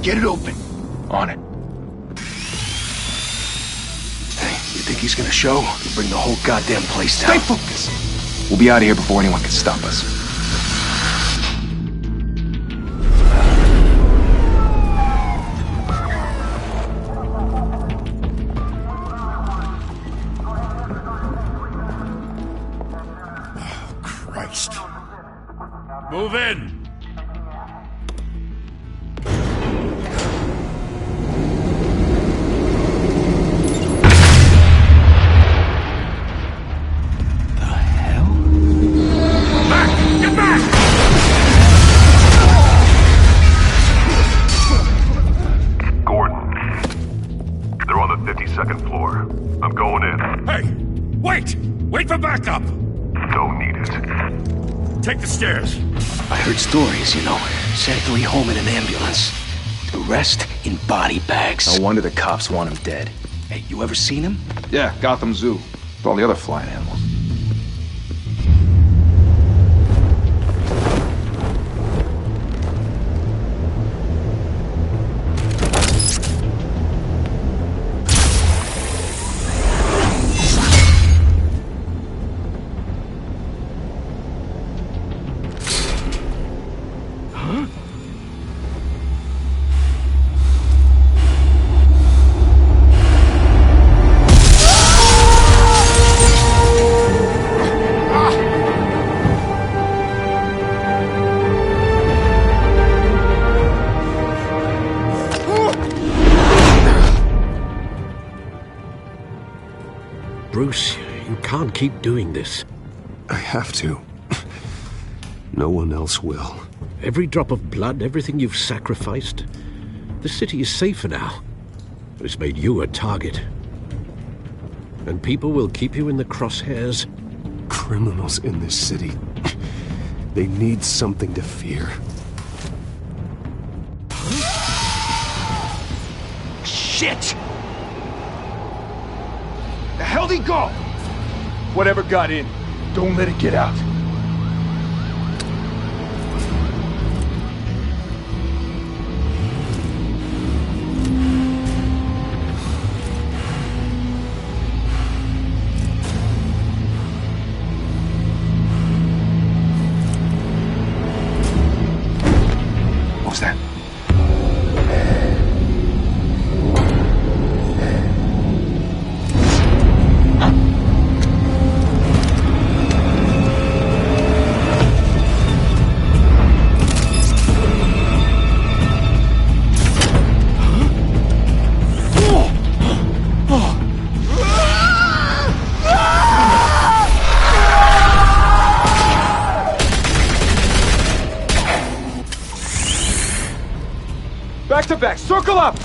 Get it open. On it. Hey, you think he's gonna show? He'll bring the whole goddamn place down. Stay focused. We'll be out of here before anyone can stop us. Move in! The hell? Back! Get back! Gordon. They're on the 52nd floor. I'm going in. Hey! Wait! Wait for backup! Don't need it. Take the stairs. I heard stories, you know. Sent 3 home in an ambulance. The rest in body bags. No wonder the cops want him dead. Hey, you ever seen him? Yeah, Gotham Zoo. With all the other flying animals. Bruce, you can't keep doing this. I have to. No one else will. Every drop of blood, everything you've sacrificed. The city is safer now. But it's made you a target. And people will keep you in the crosshairs. Criminals in this city. They need something to fear. Shit! The hell'd he go? Whatever got in, don't let it get out. What was that? Back to back, circle up!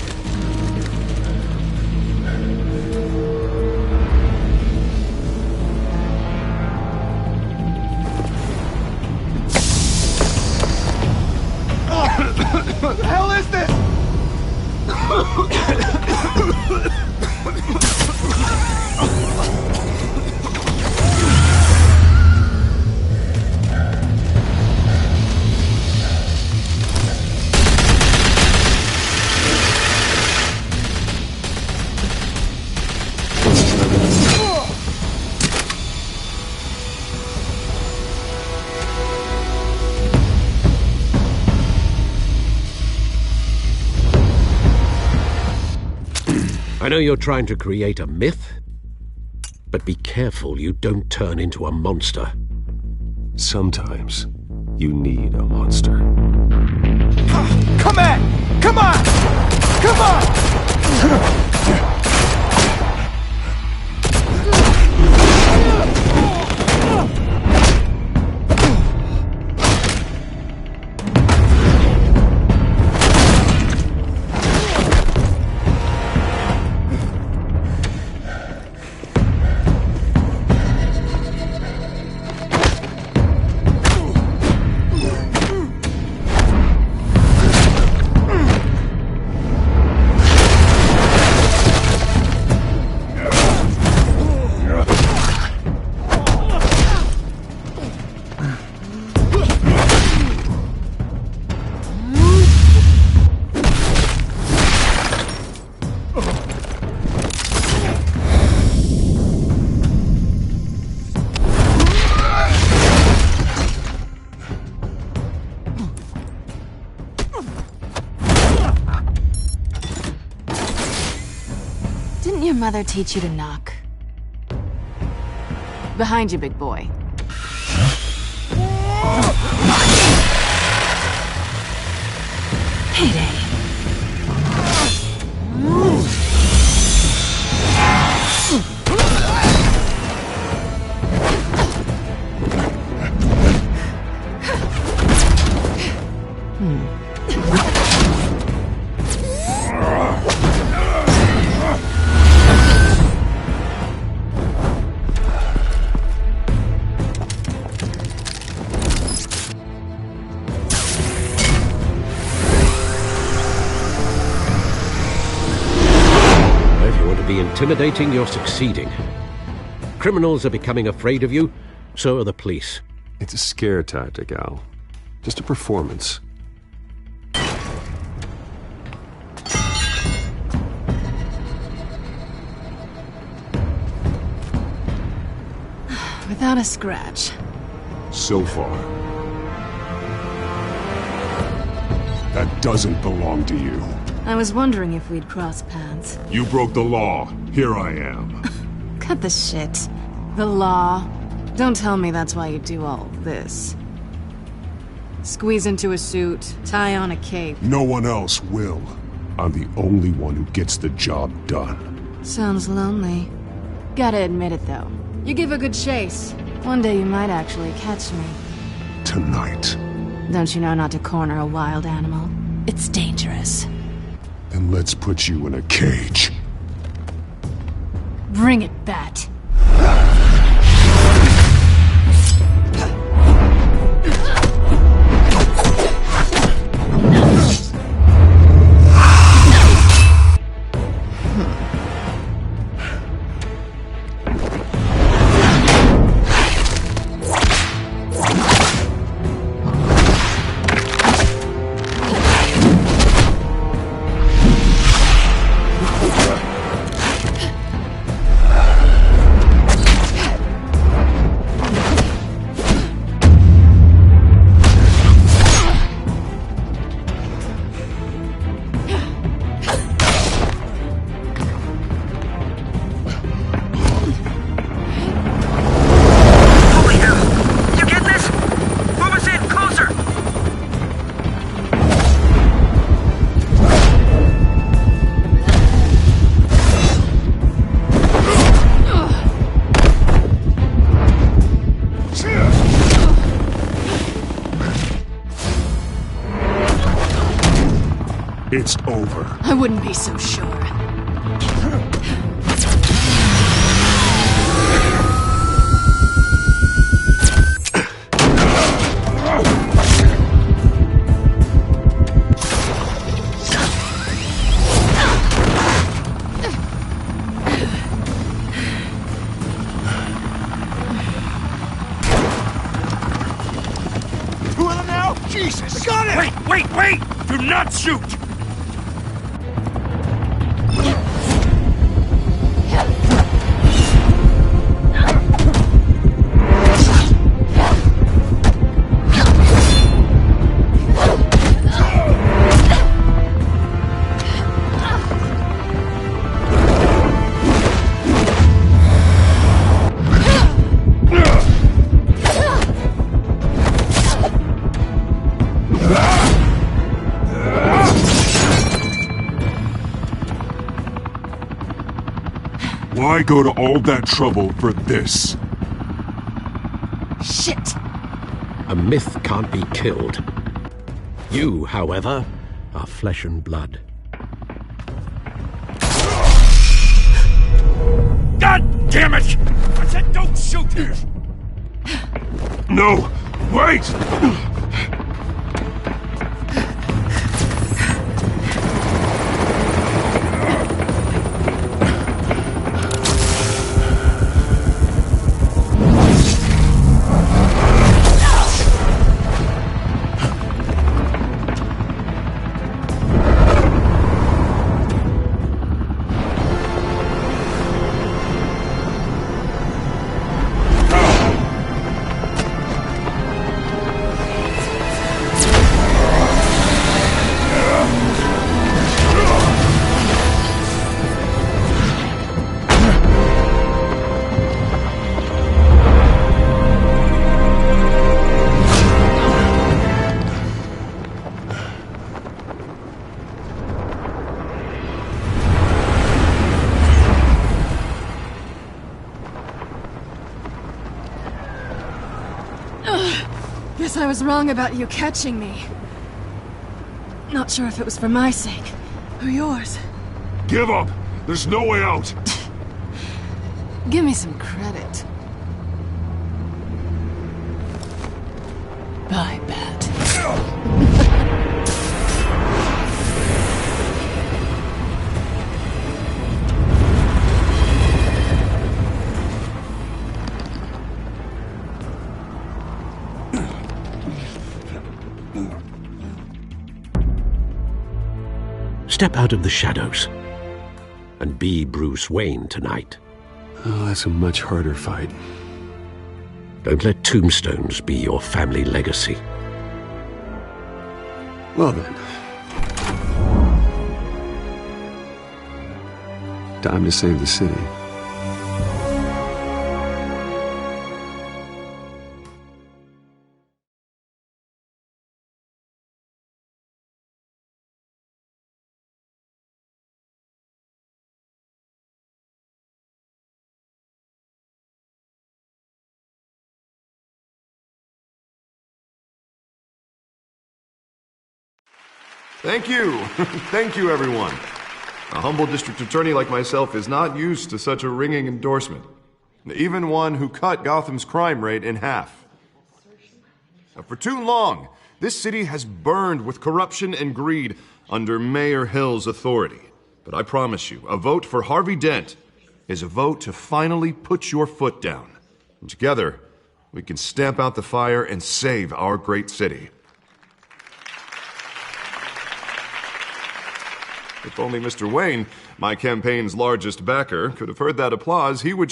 What the hell is this? I know you're trying to create a myth, but be careful you don't turn into a monster. Sometimes you need a monster. Come on! Come on! Come on! mother teach you to knock? Behind you, big boy. Payday. Intimidating, you're succeeding. Criminals are becoming afraid of you, so are the police. It's a scare tactic, Al. Just a performance. Without a scratch. So far. That doesn't belong to you. I was wondering if we'd cross paths. You broke the law. Here I am. Cut the shit. The law. Don't tell me that's why you do all this. Squeeze into a suit, tie on a cape. No one else will. I'm the only one who gets the job done. Sounds lonely. Gotta admit it, though. You give a good chase. One day you might actually catch me. Tonight. Don't you know not to corner a wild animal? It's dangerous. Then let's put you in a cage. Bring it, Bat. It's over. I wouldn't be so sure. Who am I now? Jesus! Got it! Wait! Do not shoot! Why go to all that trouble for this? Shit! A myth can't be killed. You, however, are flesh and blood. God damn it! I said don't shoot! No! Wait! Guess I was wrong about you catching me. Not sure if it was for my sake, or yours. Give up! There's no way out! Give me some credit. Bye, Bat. Step out of the shadows and be Bruce Wayne tonight. Oh, that's a much harder fight. Don't let tombstones be your family legacy. Well then. Time to save the city. Thank you. Thank you, everyone. A humble district attorney like myself is not used to such a ringing endorsement. Even one who cut Gotham's crime rate in half. For too long, this city has burned with corruption and greed under Mayor Hill's authority. But I promise you, a vote for Harvey Dent is a vote to finally put your foot down. And together, we can stamp out the fire and save our great city. If only Mr. Wayne, my campaign's largest backer, could have heard that applause, he would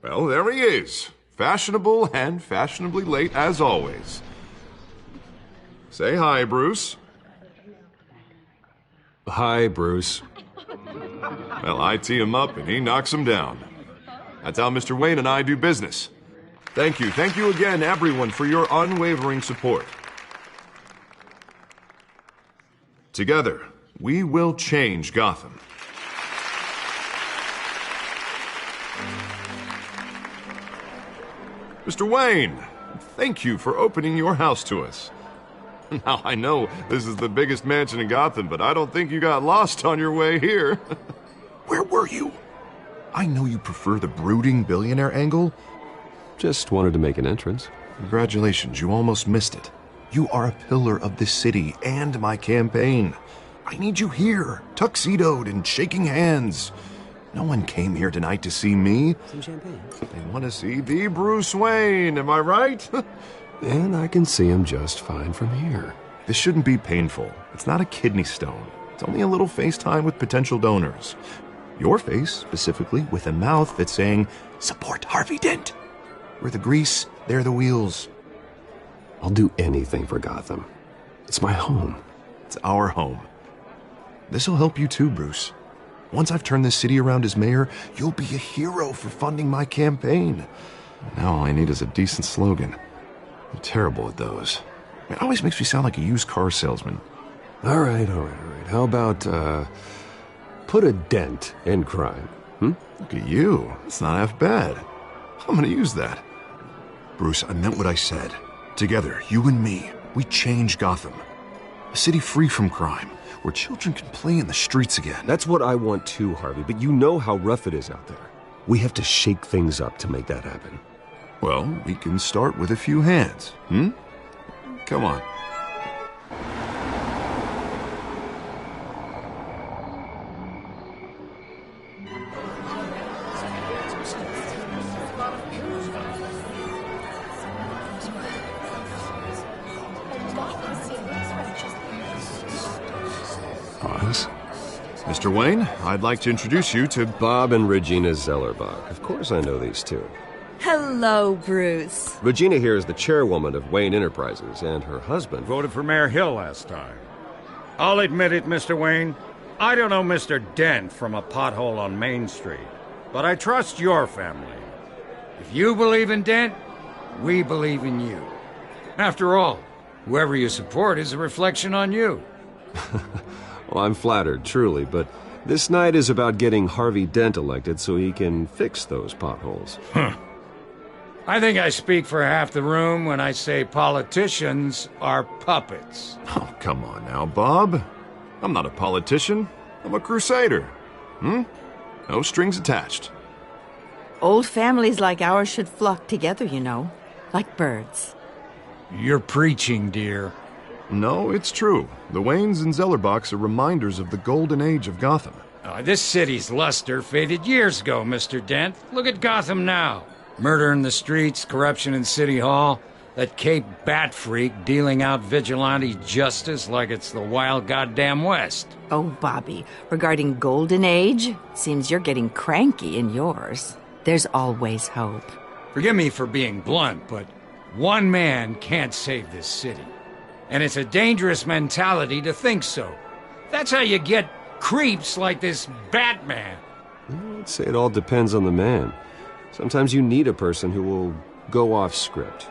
well, there he is. Fashionable and fashionably late as always. Say hi, Bruce. Hi, Bruce. Well, I tee him up and he knocks him down. That's how Mr. Wayne and I do business. Thank you. Thank you again, everyone, for your unwavering support. Together, we will change Gotham. Mr. Wayne, thank you for opening your house to us. Now, I know this is the biggest mansion in Gotham, but I don't think you got lost on your way here. Where were you? I know you prefer the brooding billionaire angle. Just wanted to make an entrance. Congratulations, you almost missed it. You are a pillar of this city and my campaign. I need you here, tuxedoed and shaking hands. No one came here tonight to see me. Some champagne. They want to see the Bruce Wayne, am I right? And I can see him just fine from here. This shouldn't be painful. It's not a kidney stone. It's only a little FaceTime with potential donors. Your face, specifically, with a mouth that's saying, support Harvey Dent. We're the grease, they're the wheels. I'll do anything for Gotham. It's my home. It's our home. This'll help you too, Bruce. Once I've turned this city around as mayor, you'll be a hero for funding my campaign. Now all I need is a decent slogan. I'm terrible at those. It always makes me sound like a used car salesman. All right. How about, put a dent in crime? Look at you. It's not half bad. I'm gonna use that. Bruce, I meant what I said. Together, you and me, we change Gotham. A city free from crime, where children can play in the streets again. That's what I want too, Harvey, but you know how rough it is out there. We have to shake things up to make that happen. Well, we can start with a few hands, Come on. Pause. Mr. Wayne, I'd like to introduce you to Bob and Regina Zellerbach. Of course I know these two. Hello, Bruce. Regina here is the chairwoman of Wayne Enterprises, and her husband Voted for Mayor Hill last time. I'll admit it, Mr. Wayne. I don't know Mr. Dent from a pothole on Main Street, but I trust your family. If you believe in Dent, we believe in you. After all, whoever you support is a reflection on you. Well, I'm flattered, truly, but this night is about getting Harvey Dent elected so he can fix those potholes. I think I speak for half the room when I say politicians are puppets. Oh, come on now, Bob. I'm not a politician. I'm a crusader. No strings attached. Old families like ours should flock together, you know, like birds. You're preaching, dear. No, it's true. The Waynes and Zellerbachs are reminders of the golden age of Gotham. This city's luster faded years ago, Mr. Dent. Look at Gotham now. Murder in the streets, corruption in City Hall, that Cape Bat freak dealing out vigilante justice like it's the wild goddamn West. Oh, Bobby, regarding Golden Age, seems you're getting cranky in yours. There's always hope. Forgive me for being blunt, but one man can't save this city. And it's a dangerous mentality to think so. That's how you get creeps like this Batman. I'd say it all depends on the man. Sometimes you need a person who will go off script.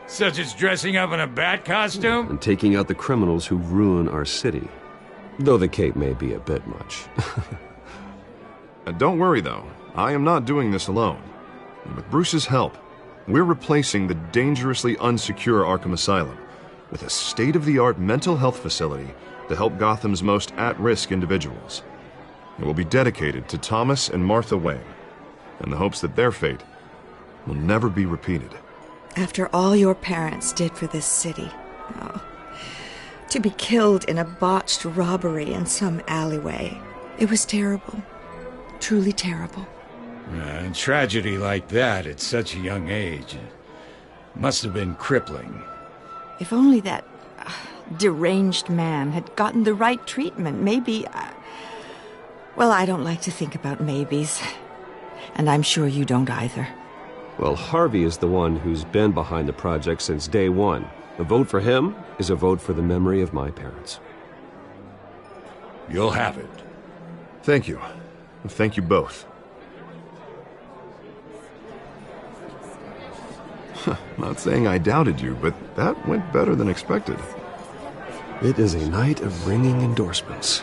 Such as dressing up in a bat costume? And taking out the criminals who ruin our city. Though the cape may be a bit much. Don't worry, though. I am not doing this alone. And with Bruce's help, we're replacing the dangerously unsecure Arkham Asylum with a state-of-the-art mental health facility to help Gotham's most at-risk individuals. It will be dedicated to Thomas and Martha Wayne, in the hopes that their fate will never be repeated. After all your parents did for this city, to be killed in a botched robbery in some alleyway, it was terrible. Truly terrible. A tragedy like that at such a young age must have been crippling. If only that deranged man had gotten the right treatment, maybe... well, I don't like to think about maybes. And I'm sure you don't either. Well, Harvey is the one who's been behind the project since day one. A vote for him is a vote for the memory of my parents. You'll have it. Thank you. Thank you both. Not saying I doubted you, but that went better than expected. It is a night of ringing endorsements.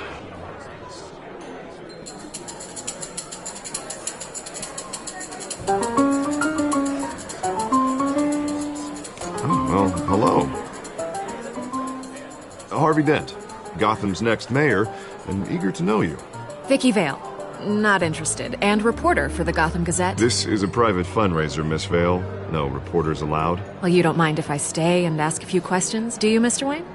Well, hello. Harvey Dent, Gotham's next mayor, and eager to know you. Vicky Vale. Not interested. And reporter for the Gotham Gazette. This is a private fundraiser, Miss Vale. No reporters allowed. Well, you don't mind if I stay and ask a few questions, do you, Mr. Wayne?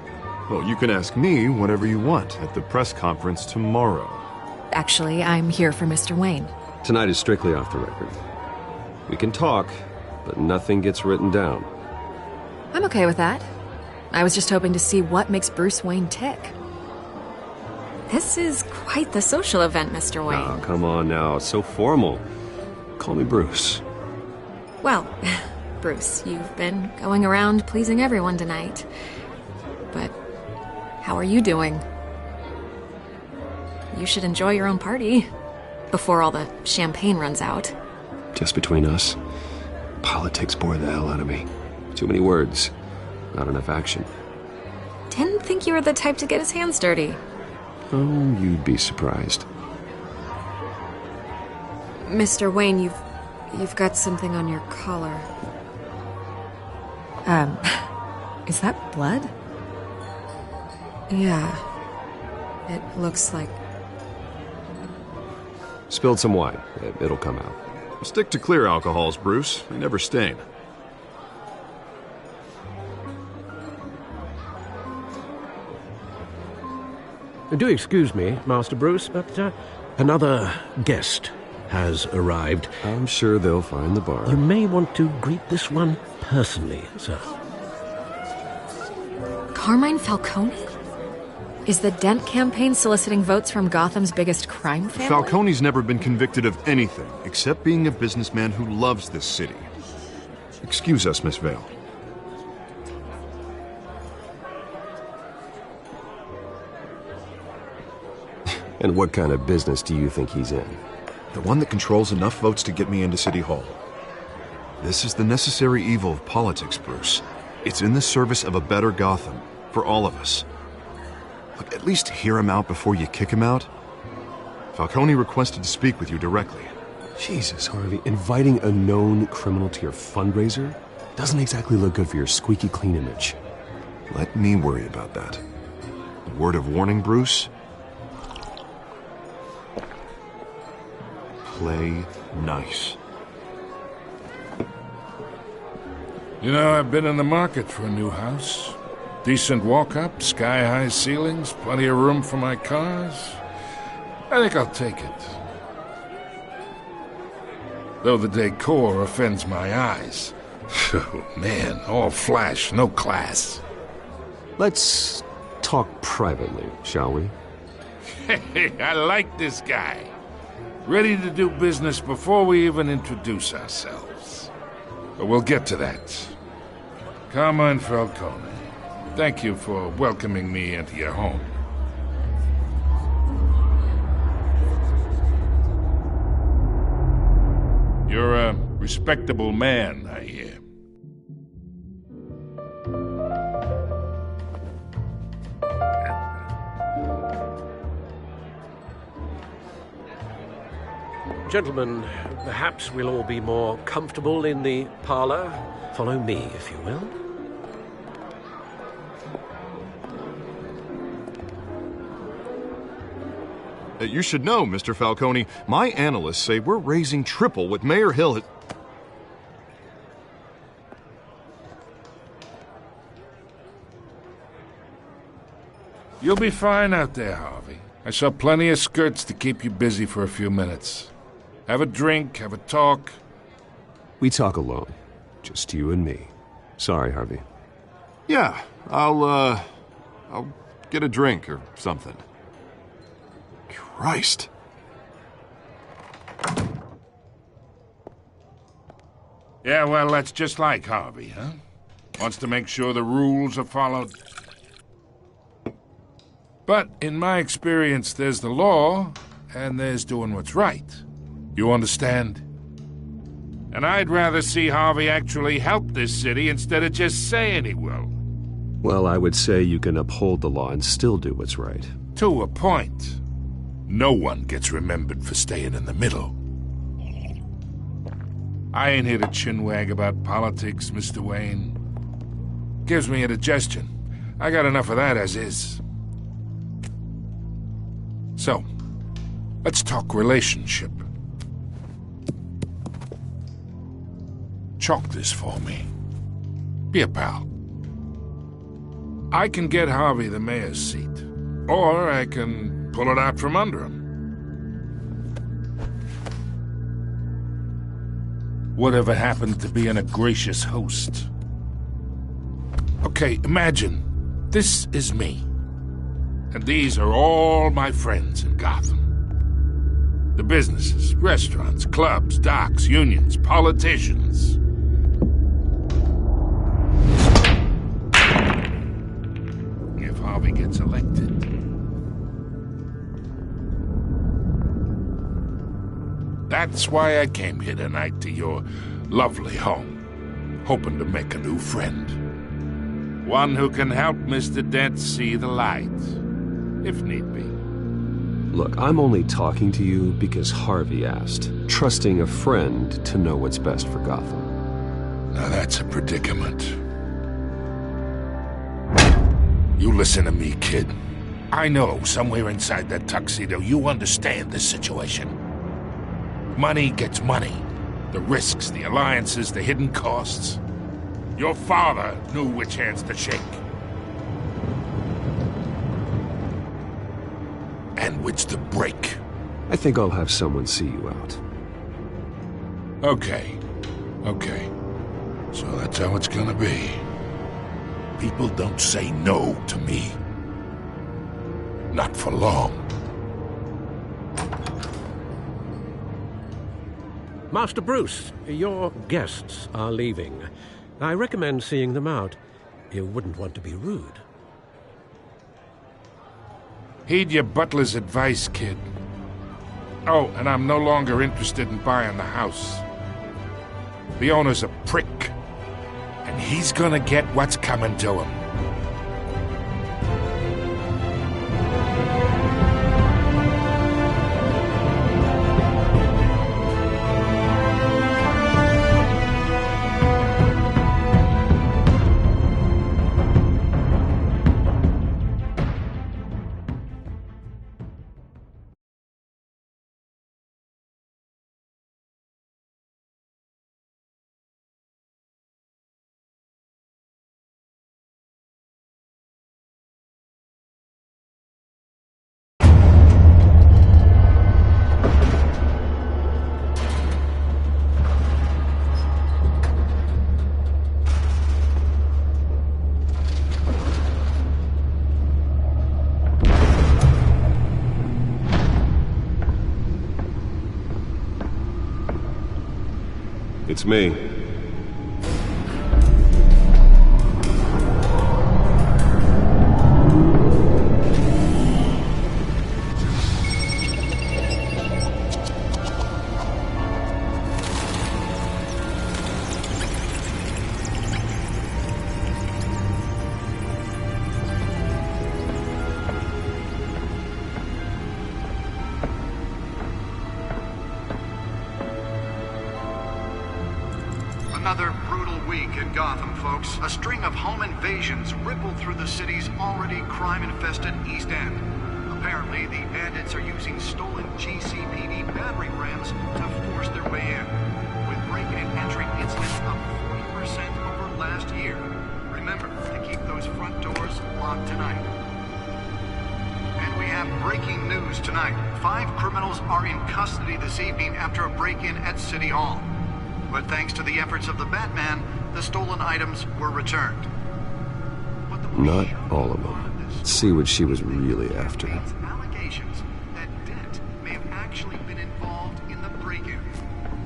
Well, you can ask me whatever you want at the press conference tomorrow. Actually, I'm here for Mr. Wayne. Tonight is strictly off the record. We can talk, but nothing gets written down. I'm okay with that. I was just hoping to see what makes Bruce Wayne tick. This is quite the social event, Mr. Wayne. Oh, come on now. It's so formal. Call me Bruce. Well, Bruce, you've been going around pleasing everyone tonight. But how are you doing? You should enjoy your own party before all the champagne runs out. Just between us, politics bore the hell out of me. Too many words, not enough action. Didn't think you were the type to get his hands dirty. Oh, you'd be surprised. Mr. Wayne, you've got something on your collar. Is that blood? Yeah. It looks like... Spilled some wine. It'll come out. Stick to clear alcohols, Bruce. They never stain. Do excuse me, Master Bruce, but another guest has arrived. I'm sure they'll find the bar. You may want to greet this one personally, sir. Carmine Falcone? Is the Dent campaign soliciting votes from Gotham's biggest crime family? Falcone's never been convicted of anything except being a businessman who loves this city. Excuse us, Miss Vale. And what kind of business do you think he's in? The one that controls enough votes to get me into City Hall. This is the necessary evil of politics, Bruce. It's in the service of a better Gotham, for all of us. Look, at least hear him out before you kick him out. Falcone requested to speak with you directly. Jesus, Harvey, inviting a known criminal to your fundraiser doesn't exactly look good for your squeaky clean image. Let me worry about that. A word of warning, Bruce? Play nice. You know, I've been in the market for a new house. Decent walk-up, sky-high ceilings, plenty of room for my cars. I think I'll take it. Though the decor offends my eyes. Oh, man, all flash, no class. Let's talk privately, shall we? Hey, I like this guy. Ready to do business before we even introduce ourselves. But we'll get to that. Carmine Falcone, thank you for welcoming me into your home. You're a respectable man, I hear. Gentlemen, perhaps we'll all be more comfortable in the parlor. Follow me, if you will. You should know, Mr. Falcone, my analysts say we're raising triple what Mayor Hill had... You'll be fine out there, Harvey. I saw plenty of skirts to keep you busy for a few minutes. Have a drink, have a talk. We talk alone. Just you and me. Sorry, Harvey. Yeah, I'll get a drink or something. Christ. Yeah, well, that's just like Harvey, huh? Wants to make sure the rules are followed. But in my experience, there's the law, and there's doing what's right. You understand? And I'd rather see Harvey actually help this city instead of just saying he will. Well, I would say you can uphold the law and still do what's right. To a point. No one gets remembered for staying in the middle. I ain't here to chinwag about politics, Mr. Wayne. Gives me indigestion. I got enough of that as is. So, let's talk relationship. Chalk this for me. Be a pal. I can get Harvey the mayor's seat, or I can pull it out from under him. Whatever happened to being a gracious host? Okay, imagine this is me. And these are all my friends in Gotham. The businesses, restaurants, clubs, docks, unions, politicians. If Harvey gets elected. That's why I came here tonight to your lovely home, hoping to make a new friend. One who can help Mr. Dent see the light, if need be. Look, I'm only talking to you because Harvey asked, trusting a friend to know what's best for Gotham. Now that's a predicament. You listen to me, kid. I know somewhere inside that tuxedo you understand this situation. Money gets money. The risks, the alliances, the hidden costs. Your father knew which hands to shake. And which to break. I think I'll have someone see you out. Okay. So that's how it's gonna be. People don't say no to me. Not for long. Master Bruce, your guests are leaving. I recommend seeing them out. You wouldn't want to be rude. Heed your butler's advice, kid. Oh, and I'm no longer interested in buying the house. The owner's a prick, and he's gonna get what's coming to him. It's me. Another brutal week in Gotham, folks. A string of home invasions rippled through the city's already crime-infested East End. Apparently, the bandits are using stolen GCPD battering rams to force their way in, with break-in and entry incidents up 40% over last year. Remember to keep those front doors locked tonight. And we have breaking news tonight. 5 criminals are in custody this evening after a break-in at City Hall. But thanks to the efforts of the Batman, the stolen items were returned. Not all of them. Let's see what she was really after. Allegations that Dent may have actually been involved in the break-in.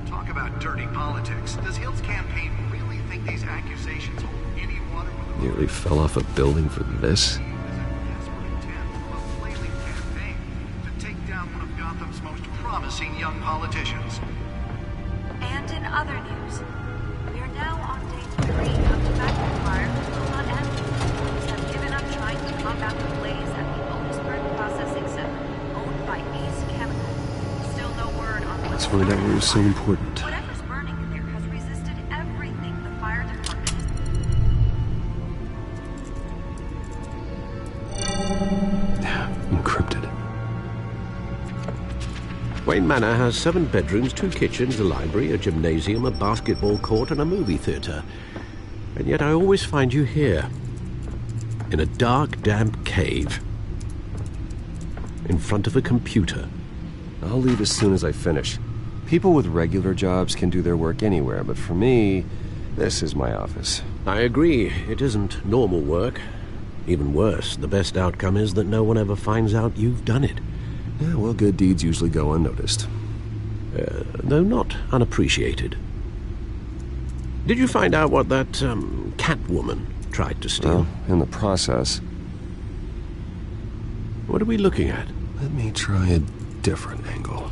Talk about dirty politics. Does Hill's campaign really think these accusations hold any water? Nearly fell off a building for this? A flailing campaign to take down one of Gotham's most promising young politicians. And in other news, we are now on day 3 of tobacco fire that will not end. Police have given up trying to combat the blaze at the Otisburg Processing Center, owned by Ace Chemical. Still no word on Let's find out what was so important. Whatever's burning in there has resisted everything the fire department Encrypted. Wayne Manor has 7 bedrooms, 2 kitchens, a library, a gymnasium, a basketball court, and a movie theatre. And yet I always find you here, in a dark, damp cave, in front of a computer. I'll leave as soon as I finish. People with regular jobs can do their work anywhere, but for me, this is my office. I agree. It isn't normal work. Even worse, the best outcome is that no one ever finds out you've done it. Yeah, well, good deeds usually go unnoticed. Though not unappreciated. Did you find out what that, Catwoman tried to steal? Well, in the process. What are we looking at? Let me try a different angle.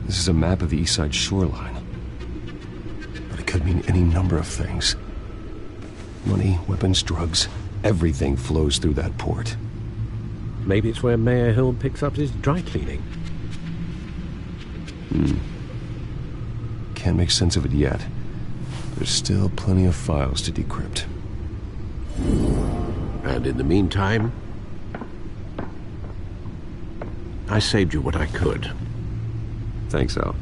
This is a map of the East Side shoreline. But it could mean any number of things. Money, weapons, drugs, everything flows through that port. Maybe it's where Mayor Hill picks up his dry cleaning. Can't make sense of it yet. There's still plenty of files to decrypt. And in the meantime, I saved you what I could. Thanks, Al.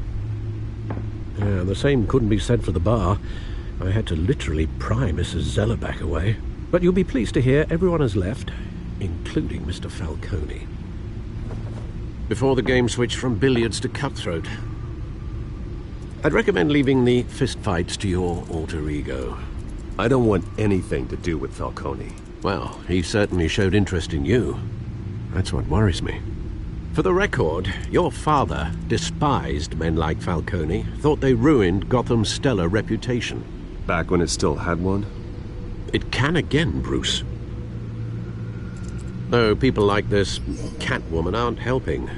Yeah, the same couldn't be said for the bar. I had to literally pry Mrs. Zellerback away. But you'll be pleased to hear everyone has left, including Mr. Falcone. Before the game switched from billiards to cutthroat. I'd recommend leaving the fistfights to your alter ego. I don't want anything to do with Falcone. Well, he certainly showed interest in you. That's what worries me. For the record, your father despised men like Falcone, thought they ruined Gotham's stellar reputation. Back when it still had one? It can again, Bruce. Though people like this Catwoman aren't helping.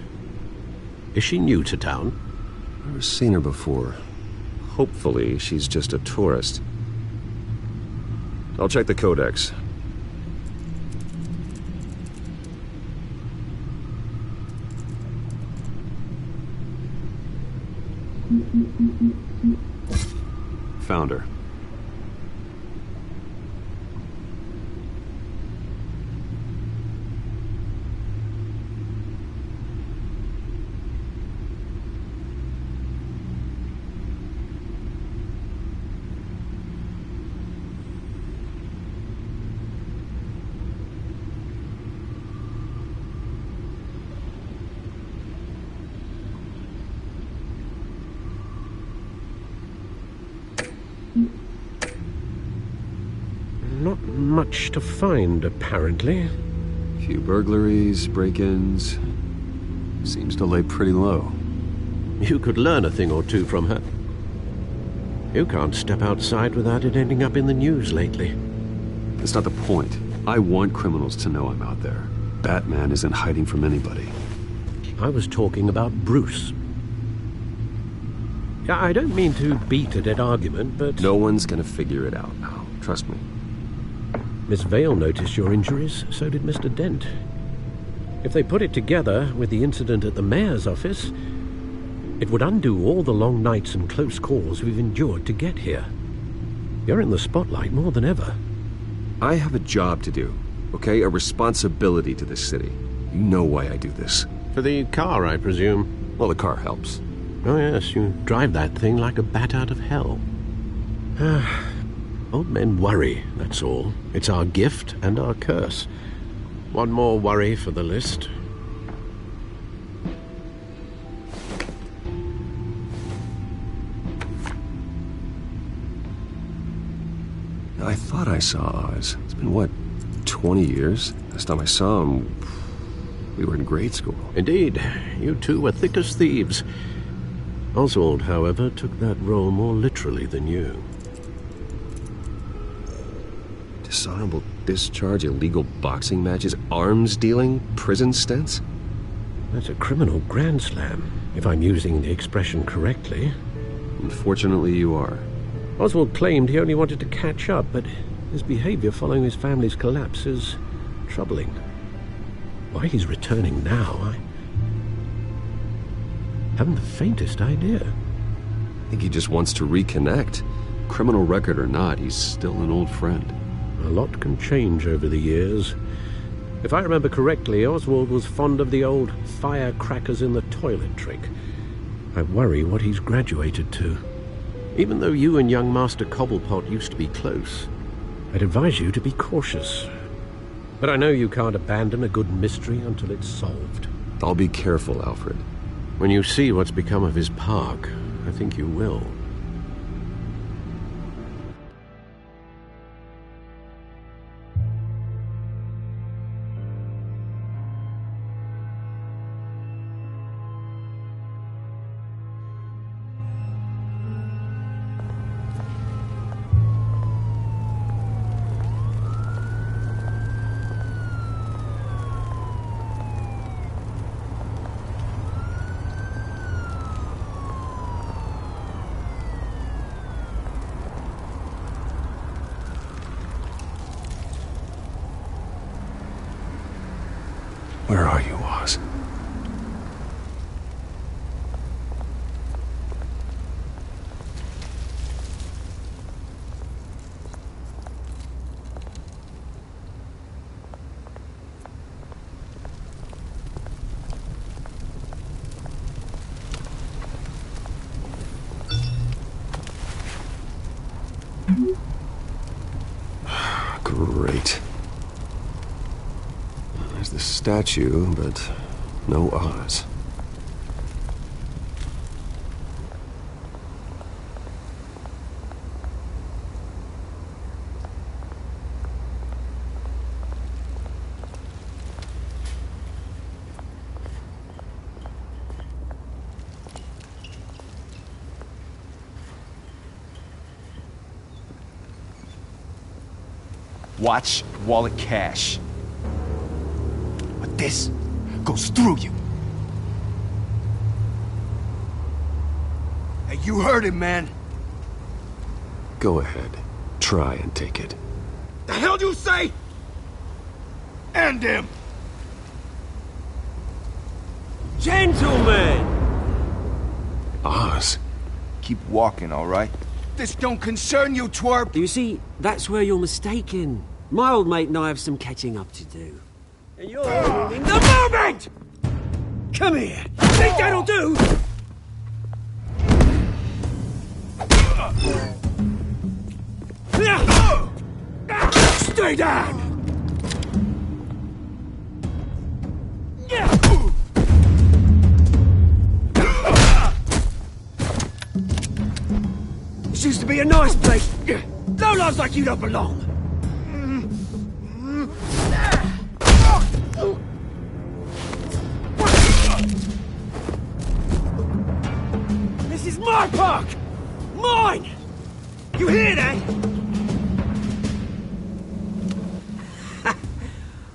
Is she new to town? Never seen her before. Hopefully, she's just a tourist. I'll check the codex. Found her. much to find, apparently. Few burglaries, break-ins. Seems to lay pretty low. You could learn a thing or two from her. You can't step outside without it ending up in the news lately. That's not the point. I want criminals to know I'm out there. Batman isn't hiding from anybody. I was talking about Bruce. I don't mean to beat a dead argument, but... No one's gonna figure it out now. Trust me. Miss Vale noticed your injuries, so did Mr. Dent. If they put it together with the incident at the mayor's office, it would undo all the long nights and close calls we've endured to get here. You're in the spotlight more than ever. I have a job to do, okay? A responsibility to this city. You know why I do this. For the car, I presume? Well, the car helps. Oh yes, you drive that thing like a bat out of hell. Old men worry, that's all. It's our gift and our curse. One more worry for the list. I thought I saw Oz. It's been, what, 20 years? Last time I saw him, we were in grade school. Indeed. You two were thick as thieves. Oswald, however, took that role more literally than you. Dishonorable discharge, illegal boxing matches, arms dealing, prison stints? That's a criminal grand slam, if I'm using the expression correctly. Unfortunately, you are. Oswald claimed he only wanted to catch up, but his behavior following his family's collapse is troubling. Why he's returning now, I haven't the faintest idea. I think he just wants to reconnect. Criminal record or not, he's still an old friend. A lot can change over the years. If I remember correctly, Oswald was fond of the old firecrackers in the toilet trick. I worry what he's graduated to. Even though you and young Master Cobblepot used to be close, I'd advise you to be cautious. But I know you can't abandon a good mystery until it's solved. I'll be careful, Alfred. When you see what's become of his park, I think you will. Where are you, Oz? Great. There's the statue, but no Oz. Watch wallet cash. But this goes through you. Hey, you heard him, man. Go ahead. Try and take it. The hell do you say? End him! Gentlemen! Oz. Keep walking, all right? This don't concern you, twerp! You see, that's where you're mistaken. My old mate and I have some catching up to do. And you're ruining the moment! Come here! Think that'll do? Stay down! This used to be a nice place. No lives like you don't belong. is my park! Mine! You hear that?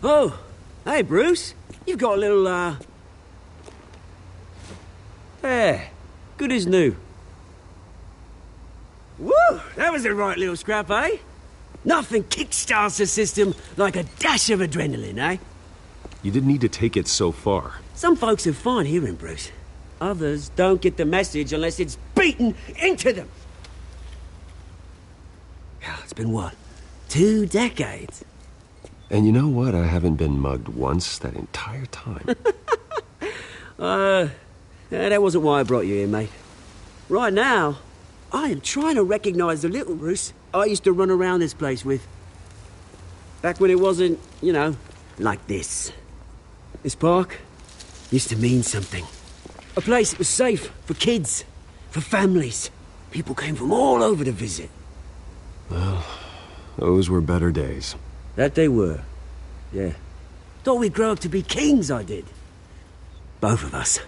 Oh, hey, Bruce. You've got a little, Yeah, good as new. Woo! That was a right little scrap, eh? Nothing kickstarts the system like a dash of adrenaline, eh? You didn't need to take it so far. Some folks have fine hearing, Bruce. Others don't get the message unless it's beaten into them. It's been, what, 2 decades? And you know what? I haven't been mugged once that entire time. That wasn't why I brought you here, mate. Right now, I am trying to recognize the little Bruce I used to run around this place with. Back when it wasn't, you know, like this. This park used to mean something. A place that was safe for kids, for families. People came from all over to visit. Well, those were better days. That they were, yeah. Thought we'd grow up to be kings, I did. Both of us.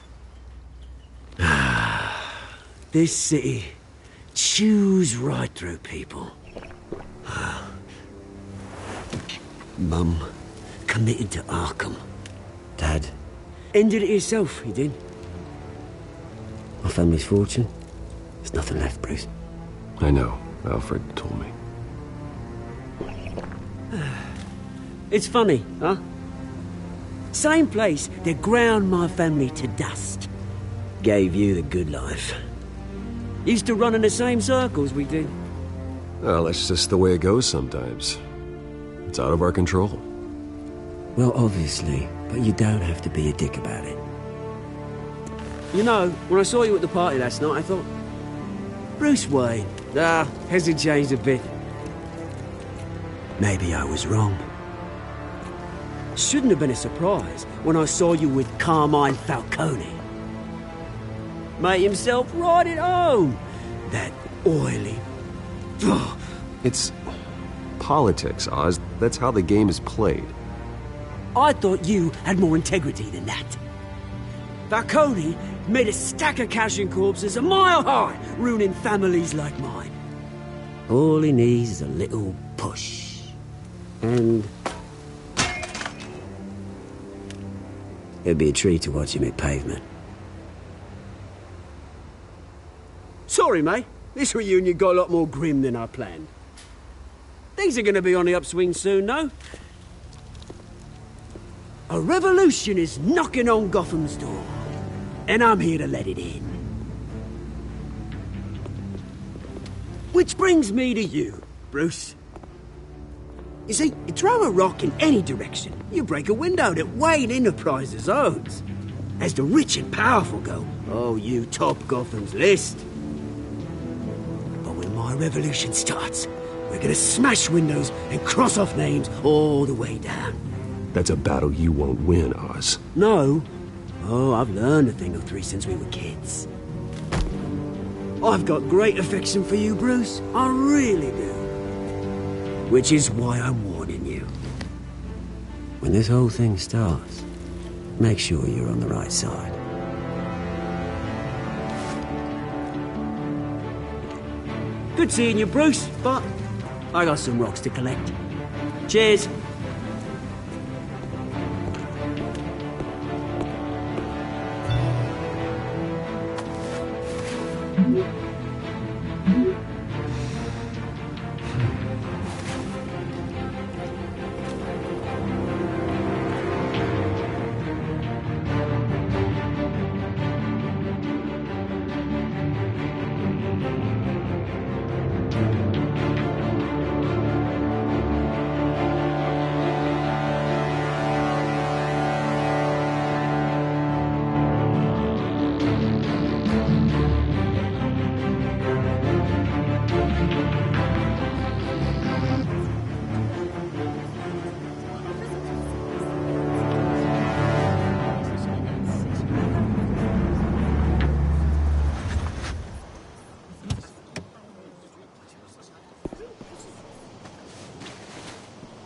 This city chews right through people. Mum committed to Arkham. Dad ended it himself, he did. My family's fortune, there's nothing left, Bruce. I know. Alfred told me. It's funny, huh? Same place that ground my family to dust. Gave you the good life. Used to run in the same circles we did. Well, that's just the way it goes sometimes. It's out of our control. Well, obviously, but you don't have to be a dick about it. You know, when I saw you at the party last night, I thought, Bruce Wayne. Has he changed a bit? Maybe I was wrong. Shouldn't have been a surprise when I saw you with Carmine Falcone. Made himself right at home. That oily... It's politics, Oz. That's how the game is played. I thought you had more integrity than that. Falcone made a stack of cash and corpses a mile high, ruining families like mine. All he needs is a little push. And... it'd be a treat to watch him hit pavement. Sorry, mate. This reunion got a lot more grim than I planned. Things are going to be on the upswing soon, no? A revolution is knocking on Gotham's door. And I'm here to let it in. Which brings me to you, Bruce. You see, you throw a rock in any direction, you break a window that Wayne Enterprises owns. As the rich and powerful go, oh, you top Gotham's list. But when my revolution starts, we're gonna smash windows and cross off names all the way down. That's a battle you won't win, Oz. No. Oh, I've learned a thing or three since we were kids. I've got great affection for you, Bruce. I really do. Which is why I'm warning you. When this whole thing starts, make sure you're on the right side. Good seeing you, Bruce, but I got some rocks to collect. Cheers.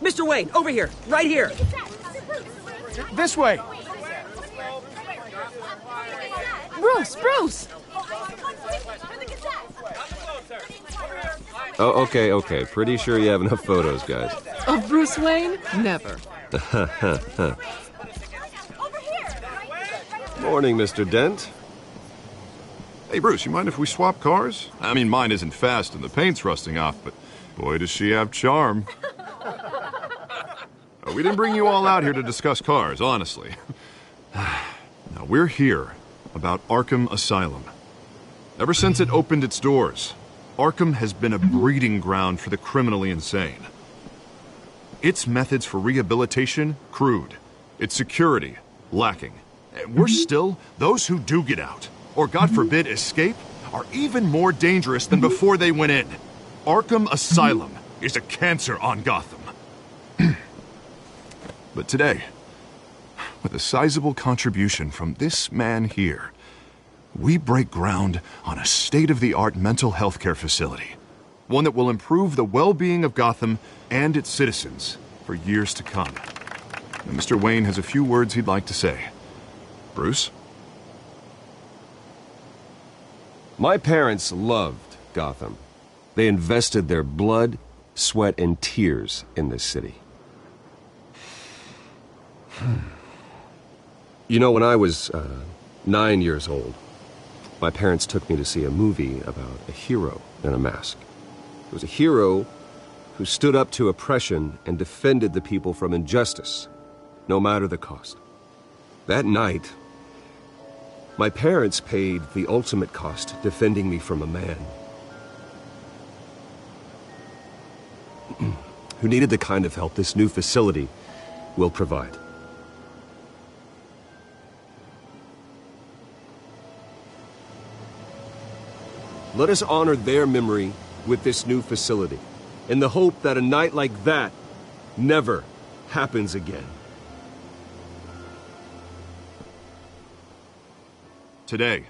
Mr. Wayne, over here, right here. This way. Bruce! Oh, okay. Pretty sure you have enough photos, guys. Of Bruce Wayne? Never. Morning, Mr. Dent. Hey, Bruce, you mind if we swap cars? I mean, mine isn't fast and the paint's rusting off, but boy, does she have charm. We didn't bring you all out here to discuss cars, honestly. Now, we're here about Arkham Asylum. Ever since it opened its doors, Arkham has been a breeding ground for the criminally insane. Its methods for rehabilitation, crude. Its security, lacking. Worse still, those who do get out, or God forbid escape, are even more dangerous than before they went in. Arkham Asylum is a cancer on Gotham. But today, with a sizable contribution from this man here, we break ground on a state-of-the-art mental health care facility. One that will improve the well-being of Gotham and its citizens for years to come. And Mr. Wayne has a few words he'd like to say. Bruce? My parents loved Gotham. They invested their blood, sweat, and tears in this city. You know, when I was 9 years old, my parents took me to see a movie about a hero in a mask. It was a hero who stood up to oppression and defended the people from injustice, no matter the cost. That night, my parents paid the ultimate cost defending me from a man who needed the kind of help this new facility will provide. Let us honor their memory with this new facility, in the hope that a night like that never happens again. Today,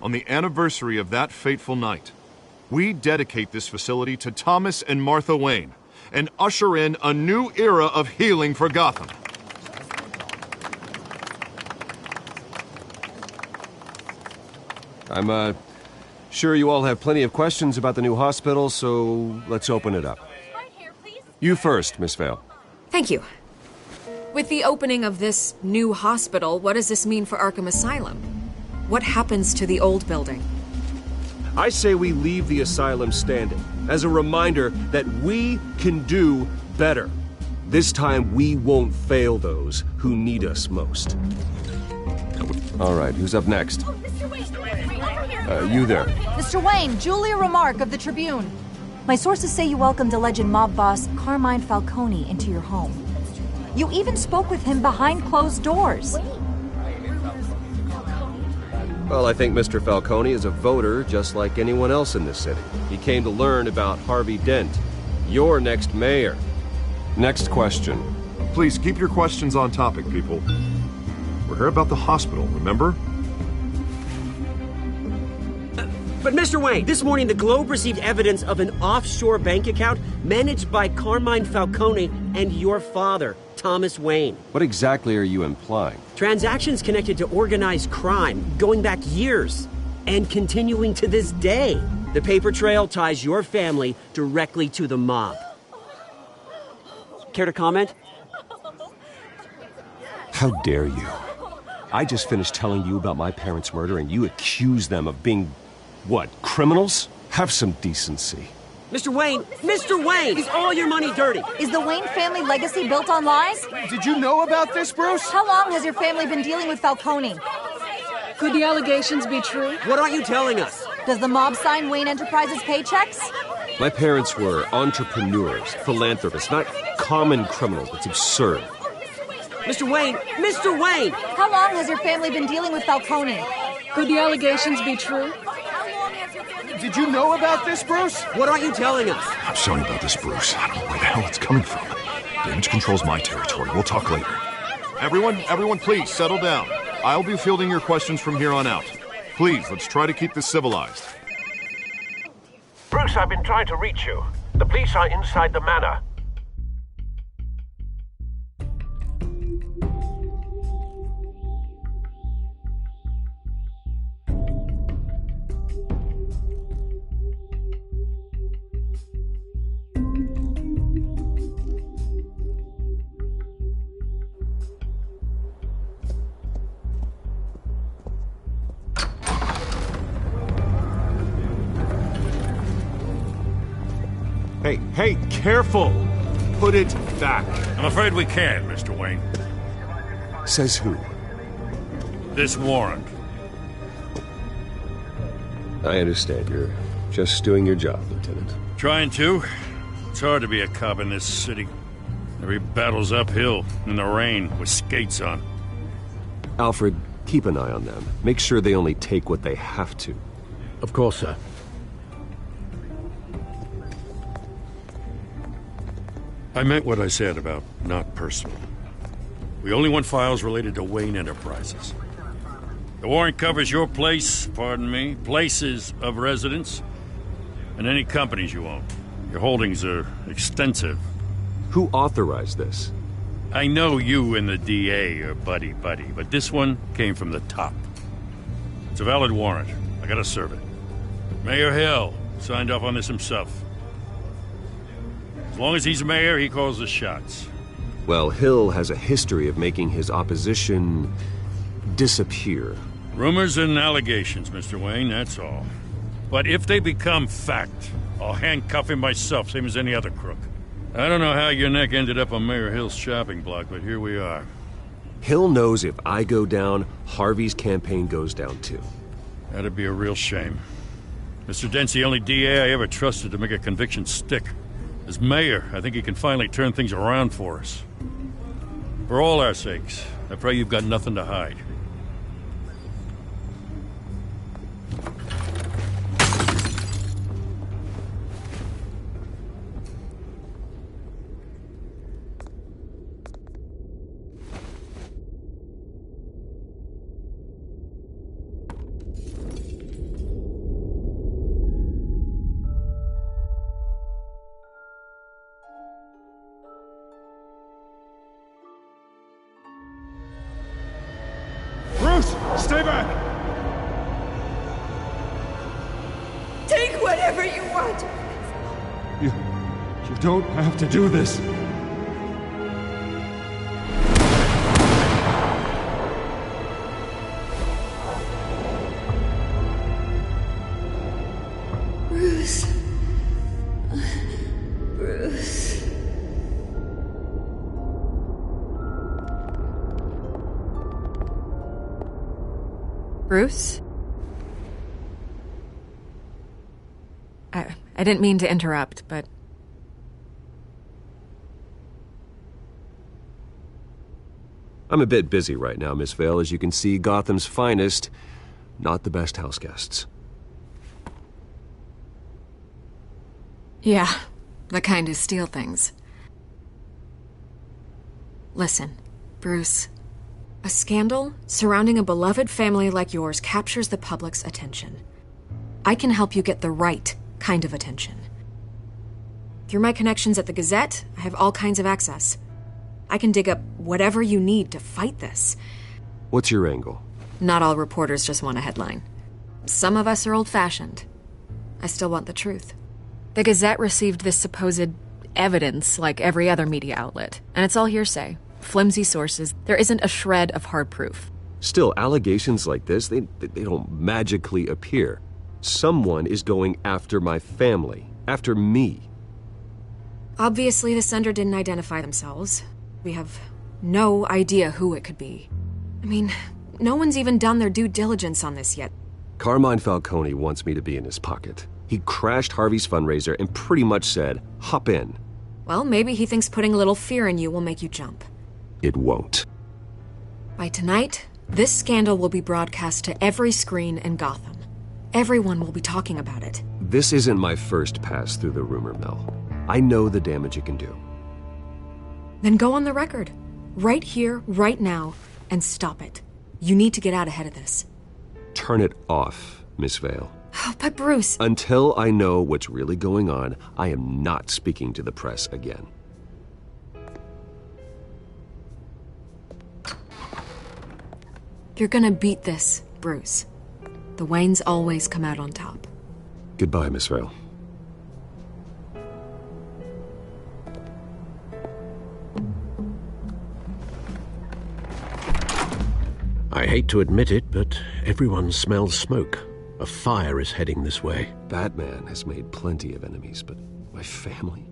on the anniversary of that fateful night, we dedicate this facility to Thomas and Martha Wayne and usher in a new era of healing for Gotham. I'm sure you all have plenty of questions about the new hospital, so let's open it up. You first, Miss Vale. Thank you. With the opening of this new hospital, what does this mean for Arkham Asylum? What happens to the old building? I say we leave the asylum standing as a reminder that we can do better. This time we won't fail those who need us most. All right, who's up next? You there. Mr. Wayne, Julia Remark of the Tribune. My sources say you welcomed alleged mob boss Carmine Falcone into your home. You even spoke with him behind closed doors. Well, I think Mr. Falcone is a voter just like anyone else in this city. He came to learn about Harvey Dent, your next mayor. Next question. Please keep your questions on topic, people. We're here about the hospital, remember? But Mr. Wayne, this morning the Globe received evidence of an offshore bank account managed by Carmine Falcone and your father, Thomas Wayne. What exactly are you implying? Transactions connected to organized crime, going back years, and continuing to this day. The paper trail ties your family directly to the mob. Care to comment? How dare you? I just finished telling you about my parents' murder and you accuse them of being, what, criminals? Have some decency. Mr. Wayne, is all your money dirty? Is the Wayne family legacy built on lies? Did you know about this, Bruce? How long has your family been dealing with Falcone? Could the allegations be true? What aren't you telling us? Does the mob sign Wayne Enterprises paychecks? My parents were entrepreneurs, philanthropists, not common criminals. It's absurd. Mr. Wayne! How long has your family been dealing with Falcone? Could the allegations be true? Did you know about this, Bruce? What aren't you telling us? I'm sorry about this, Bruce. I don't know where the hell it's coming from. Damage control's my territory. We'll talk later. Everyone, please, settle down. I'll be fielding your questions from here on out. Please, let's try to keep this civilized. Bruce, I've been trying to reach you. The police are inside the manor. Hey, careful! Put it back. I'm afraid we can't, Mr. Wayne. Says who? This warrant. I understand. You're just doing your job, Lieutenant. Trying to. It's hard to be a cop in this city. Every battle's uphill, in the rain, with skates on. Alfred, keep an eye on them. Make sure they only take what they have to. Of course, sir. I meant what I said about not personal. We only want files related to Wayne Enterprises. The warrant covers your place, pardon me, places of residence, and any companies you own. Your holdings are extensive. Who authorized this? I know you and the DA are buddy-buddy, but this one came from the top. It's a valid warrant. I gotta serve it. Mayor Hill signed off on this himself. As long as he's mayor, he calls the shots. Well, Hill has a history of making his opposition disappear. Rumors and allegations, Mr. Wayne, that's all. But if they become fact, I'll handcuff him myself, same as any other crook. I don't know how your neck ended up on Mayor Hill's shopping block, but here we are. Hill knows if I go down, Harvey's campaign goes down too. That'd be a real shame. Mr. Dent's the only DA I ever trusted to make a conviction stick. As mayor, I think he can finally turn things around for us. For all our sakes, I pray you've got nothing to hide. Stay back! Take whatever you want. You don't have to do this. Bruce. Bruce. Bruce? I didn't mean to interrupt, but... I'm a bit busy right now, Miss Vale. As you can see, Gotham's finest, not the best house guests. Yeah, the kind who steal things. Listen, Bruce. A scandal surrounding a beloved family like yours captures the public's attention. I can help you get the right kind of attention. Through my connections at the Gazette, I have all kinds of access. I can dig up whatever you need to fight this. What's your angle? Not all reporters just want a headline. Some of us are old-fashioned. I still want the truth. The Gazette received this supposed evidence like every other media outlet, and it's all hearsay. Flimsy sources. There isn't a shred of hard proof. Still, allegations like this, they don't magically appear. Someone is going after my family, after me. Obviously, the sender didn't identify themselves. We have no idea who it could be. I mean, no one's even done their due diligence on this yet. Carmine Falcone wants me to be in his pocket. He crashed Harvey's fundraiser and pretty much said, hop in. Well, maybe he thinks putting a little fear in you will make you jump. It won't. By tonight, this scandal will be broadcast to every screen in Gotham. Everyone will be talking about it. This isn't my first pass through the rumor mill. I know the damage it can do. Then go on the record. Right here, right now, and stop it. You need to get out ahead of this. Turn it off, Miss Vale. Oh, but Bruce... Until I know what's really going on, I am not speaking to the press again. You're gonna beat this, Bruce. The Waynes always come out on top. Goodbye, Miss Vale. I hate to admit it, but everyone smells smoke. A fire is heading this way. Batman has made plenty of enemies, but My family.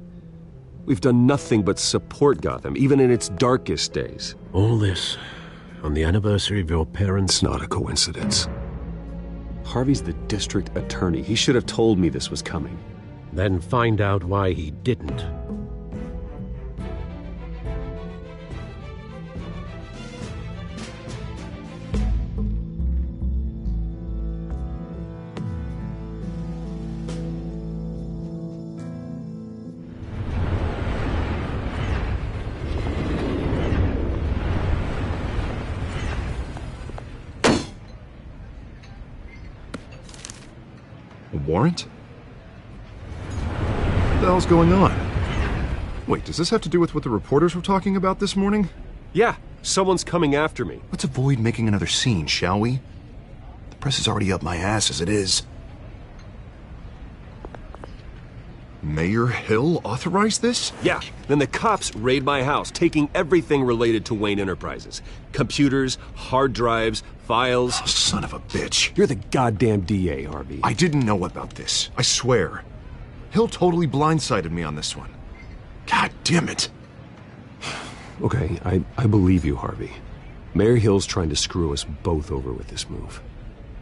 We've done nothing but support Gotham, even in its darkest days. All this on the anniversary of your parents'... It's not a coincidence. Harvey's the district attorney. He should have told me this was coming. Then find out why he didn't. A warrant? What the hell's going on? Wait, does this have to do with what the reporters were talking about this morning? Yeah, someone's coming after me. Let's avoid making another scene, shall we? The press is already up my ass as it is. Mayor Hill authorized this? Yeah, then the cops raid my house, taking everything related to Wayne Enterprises. Computers, hard drives, files. Oh, son of a bitch. You're the goddamn DA, Harvey. I didn't know about this. I swear. Hill totally blindsided me on this one. God damn it. Okay, I believe you, Harvey. Mayor Hill's trying to screw us both over with this move.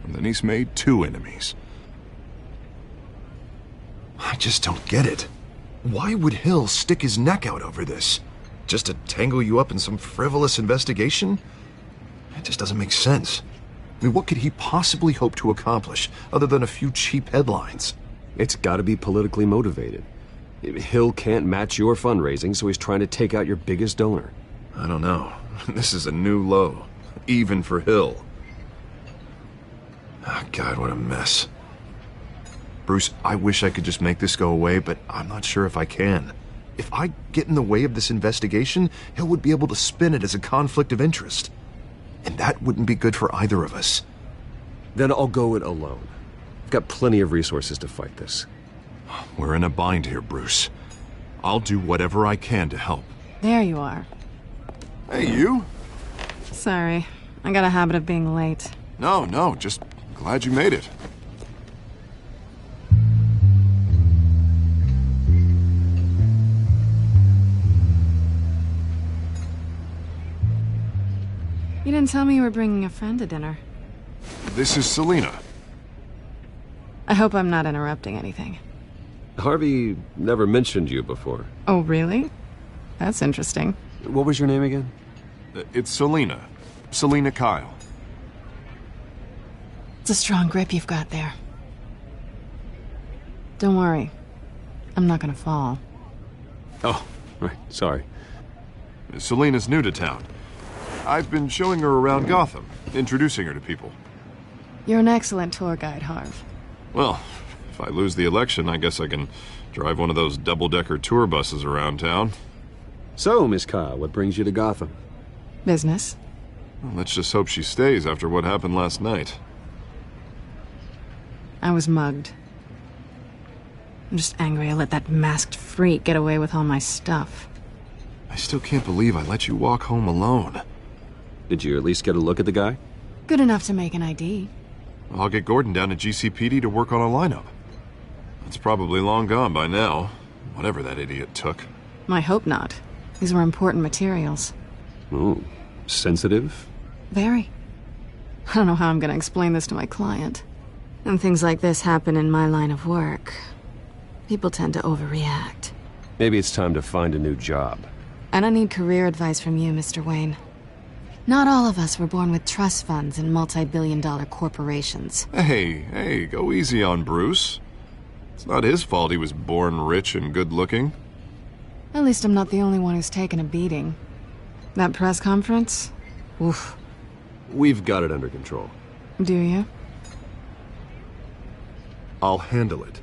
And then he's made 2 enemies. I just don't get it. Why would Hill stick his neck out over this? Just to tangle you up in some frivolous investigation? It just doesn't make sense. I mean, what could he possibly hope to accomplish other than a few cheap headlines? It's gotta be politically motivated. Hill can't match your fundraising, so he's trying to take out your biggest donor. I don't know. This is a new low. Even for Hill. Oh, God, what a mess. Bruce, I wish I could just make this go away, but I'm not sure if I can. If I get in the way of this investigation, Hill would be able to spin it as a conflict of interest. And that wouldn't be good for either of us. Then I'll go it alone. I've got plenty of resources to fight this. We're in a bind here, Bruce. I'll do whatever I can to help. There you are. Hey, you? Sorry. I got a habit of being late. No, just glad you made it. You didn't tell me you were bringing a friend to dinner. This is Selina. I hope I'm not interrupting anything. Harvey never mentioned you before. Oh, really? That's interesting. What was your name again? It's Selina. Selina Kyle. It's a strong grip you've got there. Don't worry. I'm not gonna fall. Oh, right. Sorry. Selina's new to town. I've been showing her around Gotham, introducing her to people. You're an excellent tour guide, Harv. Well, if I lose the election, I guess I can drive one of those double-decker tour buses around town. So, Miss Kyle, what brings you to Gotham? Business. Well, let's just hope she stays after what happened last night. I was mugged. I'm just angry I let that masked freak get away with all my stuff. I still can't believe I let you walk home alone. Did you at least get a look at the guy? Good enough to make an ID. I'll get Gordon down to GCPD to work on a lineup. It's probably long gone by now, whatever that idiot took. I hope not. These were important materials. Ooh, sensitive? Very. I don't know how I'm gonna explain this to my client. And things like this happen in my line of work. People tend to overreact. Maybe it's time to find a new job. I don't need career advice from you, Mr. Wayne. Not all of us were born with trust funds and multi-billion-dollar corporations. Hey, go easy on Bruce. It's not his fault he was born rich and good-looking. At least I'm not the only one who's taken a beating. That press conference? Oof. We've got it under control. Do you? I'll handle it.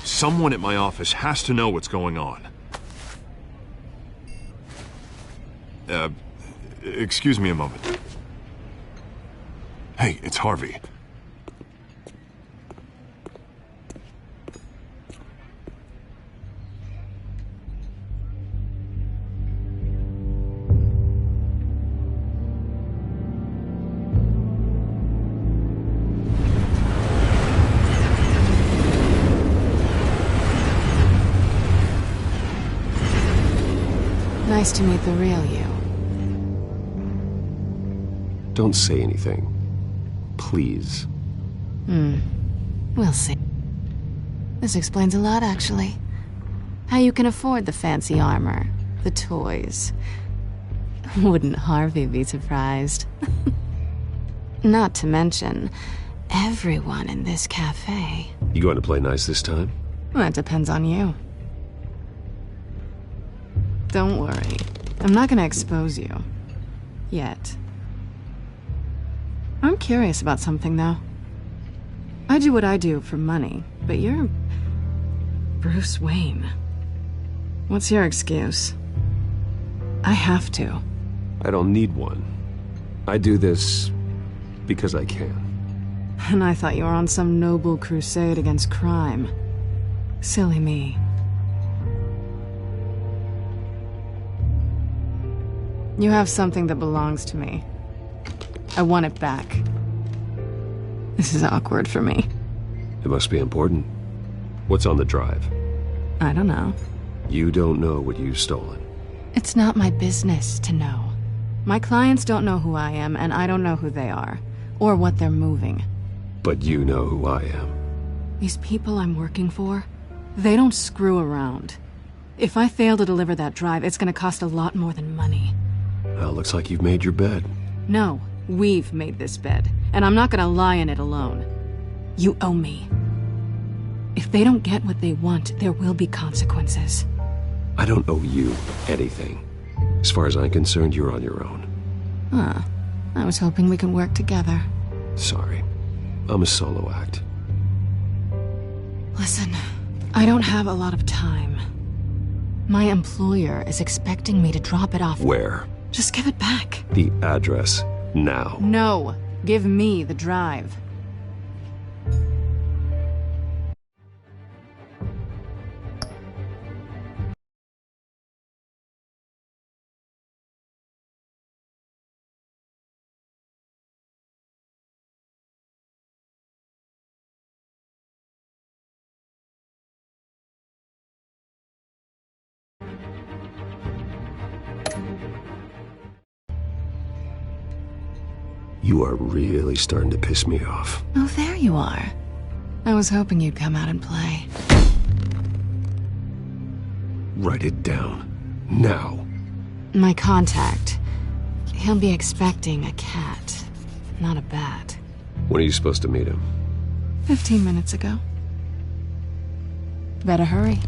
Someone at my office has to know what's going on. Excuse me a moment. Hey, it's Harvey. nice to meet the real you. Don't say anything. Please. We'll see. This explains a lot, actually. How you can afford the fancy armor, the toys. Wouldn't Harvey be surprised? Not to mention, everyone in this cafe. You going to play nice this time? Well, it depends on you. Don't worry. I'm not gonna expose you. Yet. I'm curious about something, though. I do what I do for money, but you're... Bruce Wayne. What's your excuse? I have to. I don't need one. I do this because I can. And I thought you were on some noble crusade against crime. Silly me. You have something that belongs to me. I want it back. This is awkward for me. It must be important. What's on the drive? I don't know. You don't know what you've stolen. It's not my business to know. My clients don't know who I am, and I don't know who they are, or what they're moving. But you know who I am. These people I'm working for, they don't screw around. If I fail to deliver that drive, it's gonna cost a lot more than money. Well, looks like you've made your bed. No, we've made this bed, and I'm not gonna lie in it alone. You owe me. If they don't get what they want, there will be consequences. I don't owe you anything. As far as I'm concerned, you're on your own. Huh. I was hoping we could work together. Sorry. I'm a solo act. Listen, I don't have a lot of time. My employer is expecting me to drop it off. Where? Just give it back. The address, now. No. Give me the drive. You are really starting to piss me off. Oh, there you are. I was hoping you'd come out and play. Write it down. Now. My contact. He'll be expecting a cat, not a bat. When are you supposed to meet him? 15 minutes ago. Better hurry.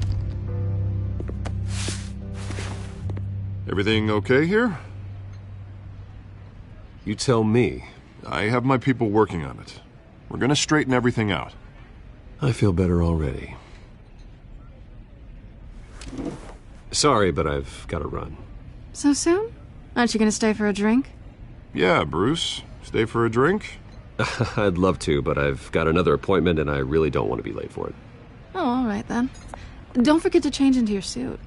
Everything okay here? You tell me. I have my people working on it. We're gonna straighten everything out. I feel better already. Sorry, but I've got to run. So soon? Aren't you gonna stay for a drink? Yeah, Bruce. Stay for a drink? I'd love to, but I've got another appointment and I really don't want to be late for it. Oh, all right then. Don't forget to change into your suit.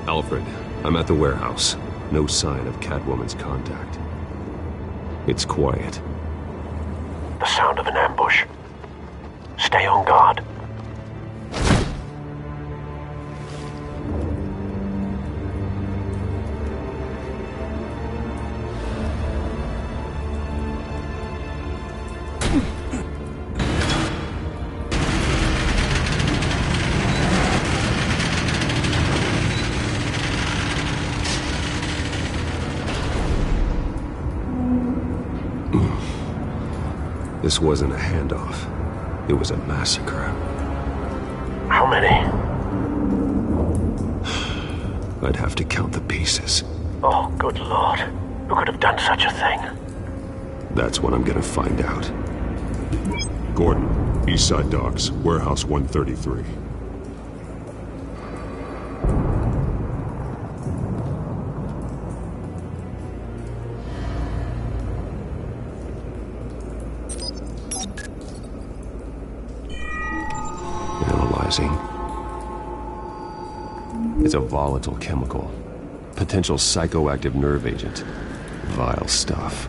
Alfred, I'm at the warehouse. No sign of Catwoman's contact. It's quiet. The sound of an ambush. Stay on guard. This wasn't a handoff. It was a massacre. How many? I'd have to count the pieces. Oh, good Lord. Who could have done such a thing? That's what I'm gonna find out. Gordon, Eastside Docks, Warehouse 133. confusing. It's a volatile chemical. Potential psychoactive nerve agent. Vile stuff.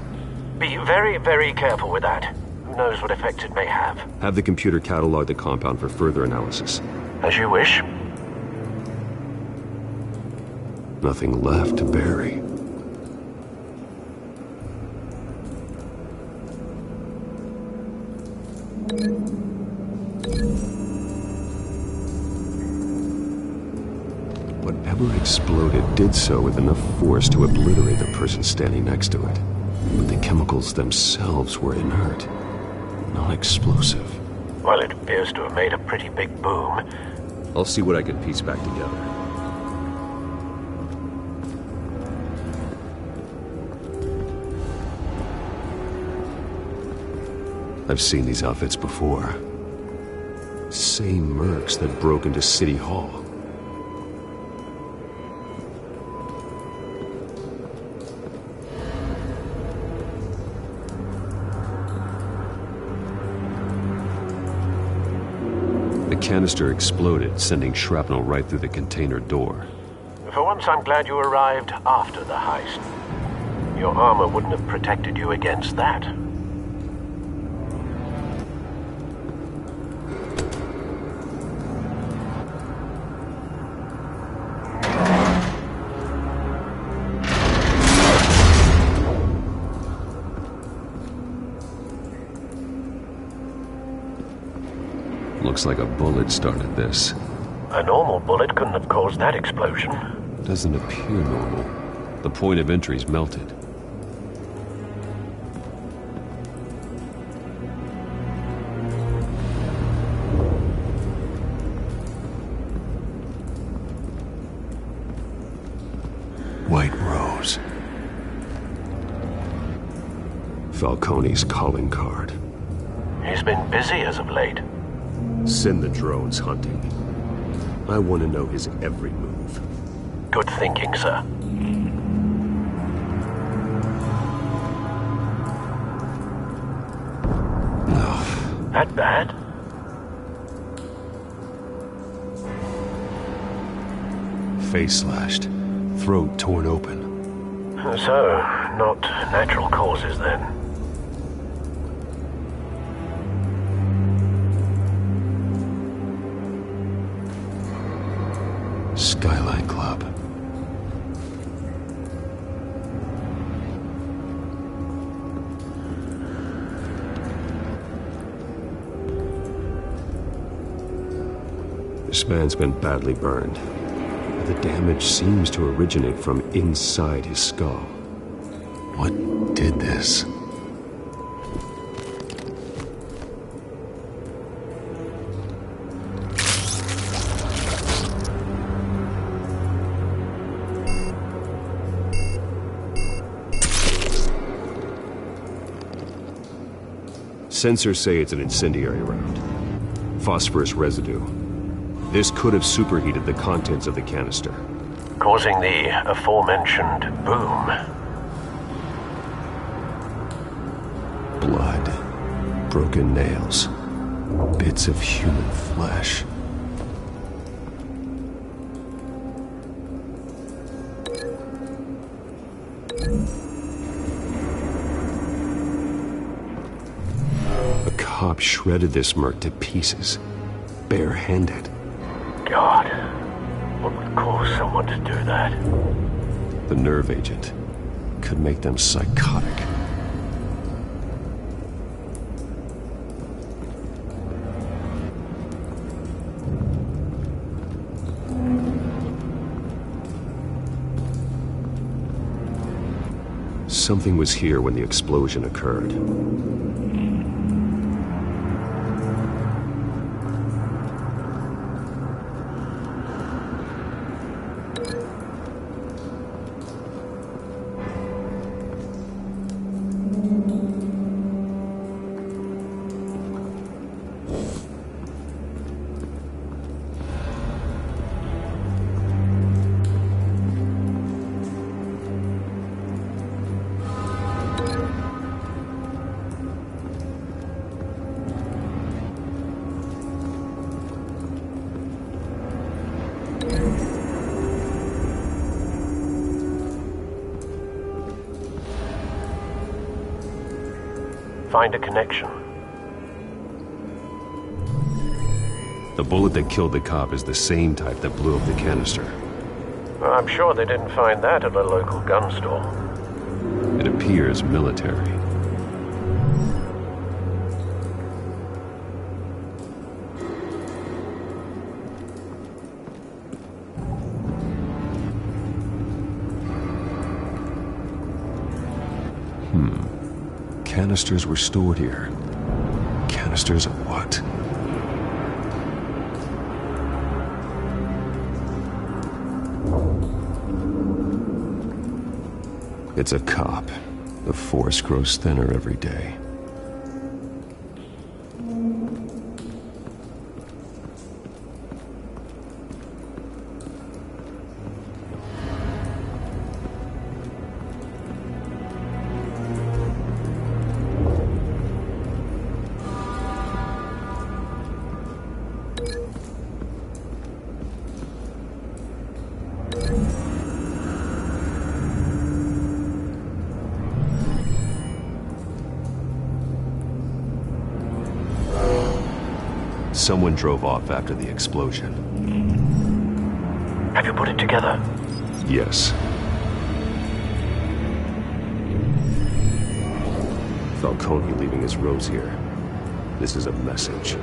Be very, very careful with that. Who knows what effects it may have. Have the computer catalog the compound for further analysis. As you wish. Nothing left to bury. Whatever exploded did so with enough force to obliterate the person standing next to it. But the chemicals themselves were inert, non-explosive. Well, it appears to have made a pretty big boom. I'll see what I can piece back together. I've seen these outfits before. Same mercs that broke into City Hall. The canister exploded, sending shrapnel right through the container door. For once, I'm glad you arrived after the heist. Your armor wouldn't have protected you against that. Looks like a bullet started this. A normal bullet couldn't have caused that explosion. Doesn't appear normal. The point of entry's melted. White Rose. Falcone's calling card. He's been busy as of late. Send the drones hunting. I want to know his every move. Good thinking, sir. That bad? Face slashed. Throat torn open. So, not natural causes then. Skyline Club. This man's been badly burned. The damage seems to originate from inside his skull. What did this? Sensors say it's an incendiary round. Phosphorus residue. This could have superheated the contents of the canister, causing the aforementioned boom. Blood. Broken nails. Bits of human flesh. A cop shredded this merc to pieces, barehanded. God, what would cause someone to do that? The nerve agent could make them psychotic. Something was here when the explosion occurred. Find a connection. The bullet that killed the cop is the same type that blew up the canister. Well, I'm sure they didn't find that at a local gun store. It appears military. Canisters were stored here. Canisters of what? It's a cop. The force grows thinner every day. Someone drove off after the explosion. Have you put it together? Yes. Falcone leaving his rose here. This is a message.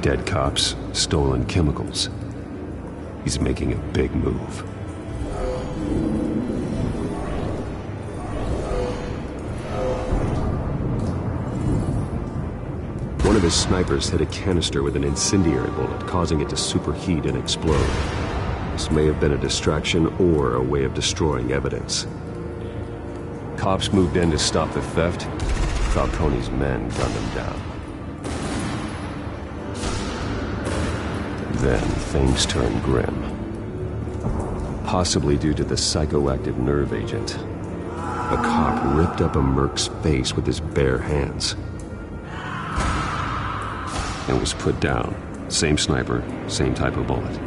Dead cops, stolen chemicals. He's making a big move. One of his snipers hit a canister with an incendiary bullet, causing it to superheat and explode. This may have been a distraction or a way of destroying evidence. Cops moved in to stop the theft. Falcone's men gunned them down. Then things turned grim. Possibly due to the psychoactive nerve agent. A cop ripped up a merc's face with his bare hands. And was put down. Same sniper, same type of bullet.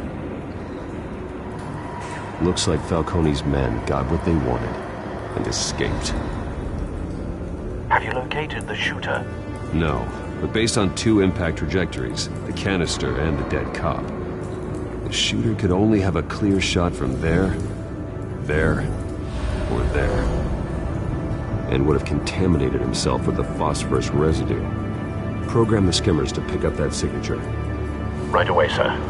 Looks like Falcone's men got what they wanted and escaped. Have you located the shooter? No, but based on two impact trajectories, the canister and the dead cop, the shooter could only have a clear shot from there, or there, and would have contaminated himself with the phosphorus residue. Program the skimmers to pick up that signature. Right away, sir.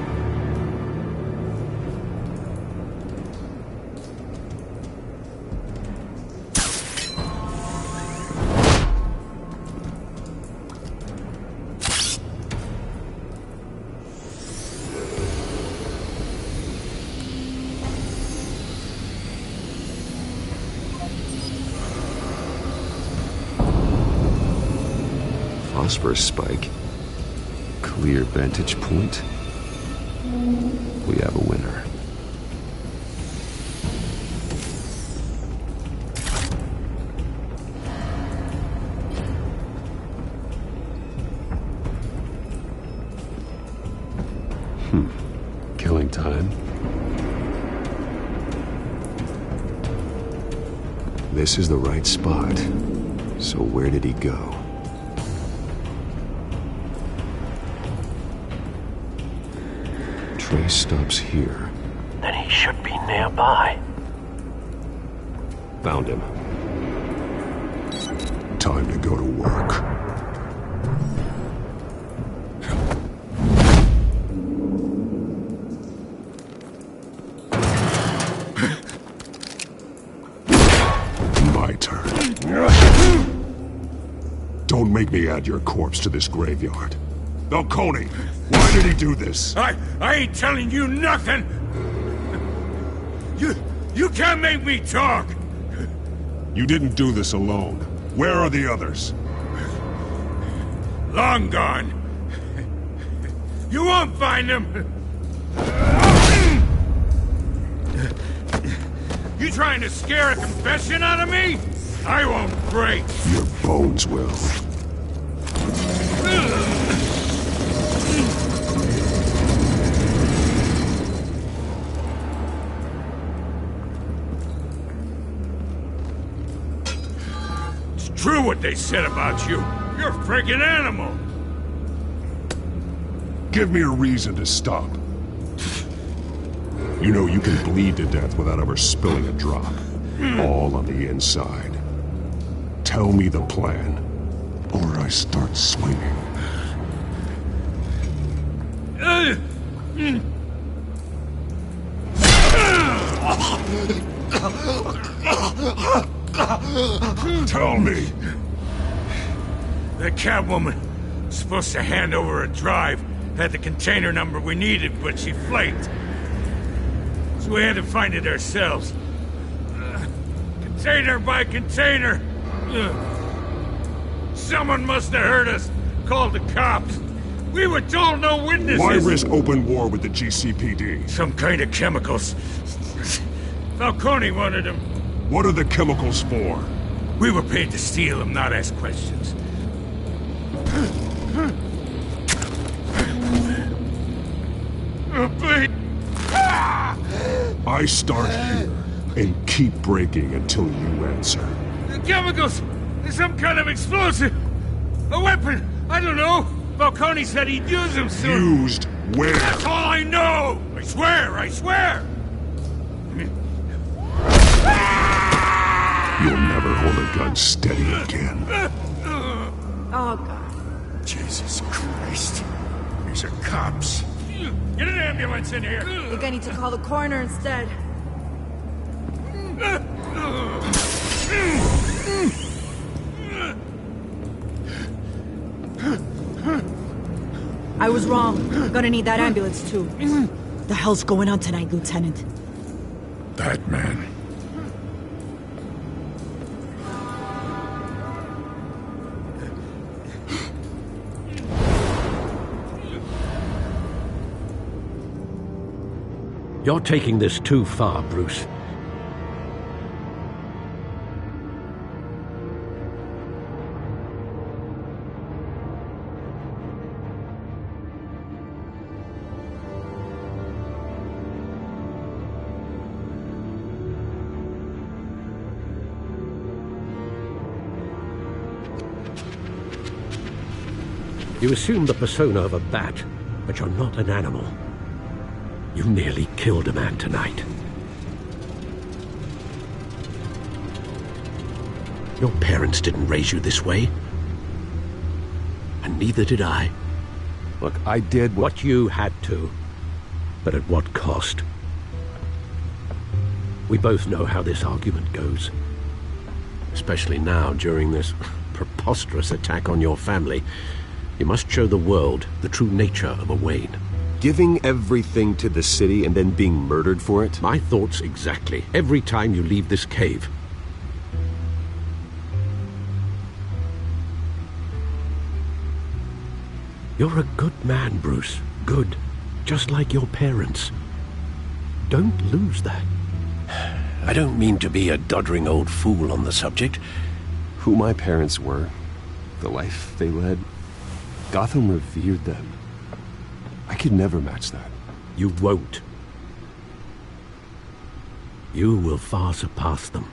Phosphorus spike. Clear vantage point. We have a winner. Killing time. This is the right spot. So where did he go? Trace stops here. Then he should be nearby. Found him. Time to go to work. My turn. Don't make me add your corpse to this graveyard. Falcone, why did he do this? I ain't telling you nothing! You can't make me talk! You didn't do this alone. Where are the others? Long gone. You won't find them! You trying to scare a confession out of me? I won't break! Your bones will. True what they said about you. You're a freaking animal! Give me a reason to stop. You know you can bleed to death without ever spilling a drop. All on the inside. Tell me the plan, or I start swinging. Tell me. The Catwoman was supposed to hand over a drive, had the container number we needed, but she flaked. So we had to find it ourselves. Container by container. Someone must have heard us, called the cops. We were told no witnesses. Why risk open war with the GCPD? Some kind of chemicals. Falcone wanted them. What are the chemicals for? We were paid to steal them, not ask questions. Please. I start here and keep breaking until you answer. The chemicals! Some kind of explosive! A weapon! I don't know! Falcone said he'd use them soon. Used where? That's all I know! I swear, I swear! You'll never hold a gun steady again. Oh, God. Jesus Christ. These are cops. Get an ambulance in here! I think I need to call the coroner instead. I was wrong. I'm gonna need that ambulance, too. The hell's going on tonight, Lieutenant? Batman. You're taking this too far, Bruce. You assume the persona of a bat, but you're not an animal. You nearly killed a man tonight. Your parents didn't raise you this way. And neither did I. Look, I did what you had to. But at what cost? We both know how this argument goes. Especially now, during this preposterous attack on your family. You must show the world the true nature of a Wayne. Giving everything to the city and then being murdered for it? My thoughts exactly. Every time you leave this cave. You're a good man, Bruce. Good. Just like your parents. Don't lose that. I don't mean to be a doddering old fool on the subject. Who my parents were, the life they led, Gotham revered them. I could never match that. You won't. You will far surpass them.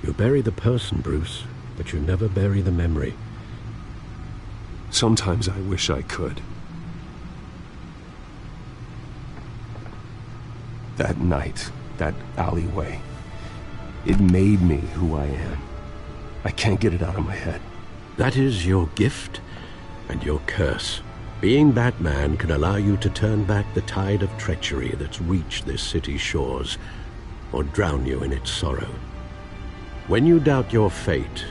You bury the person, Bruce, but you never bury the memory. Sometimes I wish I could. That night, that alleyway, it made me who I am. I can't get it out of my head. That is your gift and your curse. Being Batman can allow you to turn back the tide of treachery that's reached this city's shores, or drown you in its sorrow. When you doubt your fate,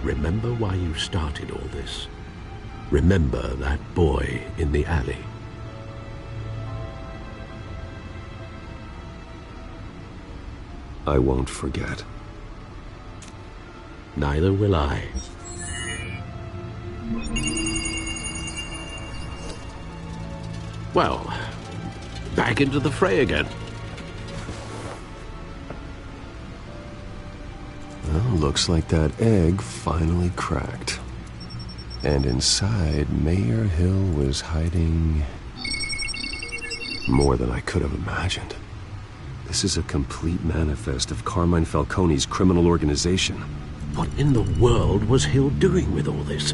remember why you started all this. Remember that boy in the alley. I won't forget. Neither will I. Well, back into the fray again. Well, looks like that egg finally cracked. And inside, Mayor Hill was hiding more than I could have imagined. This is a complete manifest of Carmine Falcone's criminal organization. What in the world was Hill doing with all this?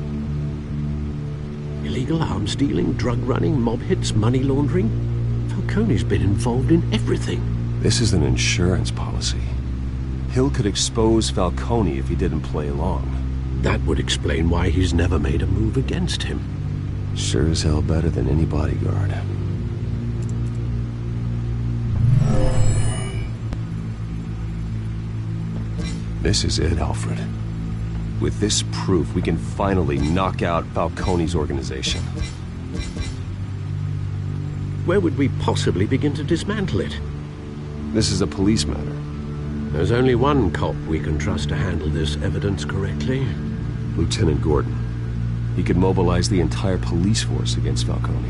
Illegal arms dealing, drug running, mob hits, money laundering. Falcone's been involved in everything. This is an insurance policy. Hill could expose Falcone if he didn't play along. That would explain why he's never made a move against him. Sure as hell better than any bodyguard. This is it, Alfred. With this proof, we can finally knock out Falcone's organization. Where would we possibly begin to dismantle it? This is a police matter. There's only one cop we can trust to handle this evidence correctly. Lieutenant Gordon. He could mobilize the entire police force against Falcone.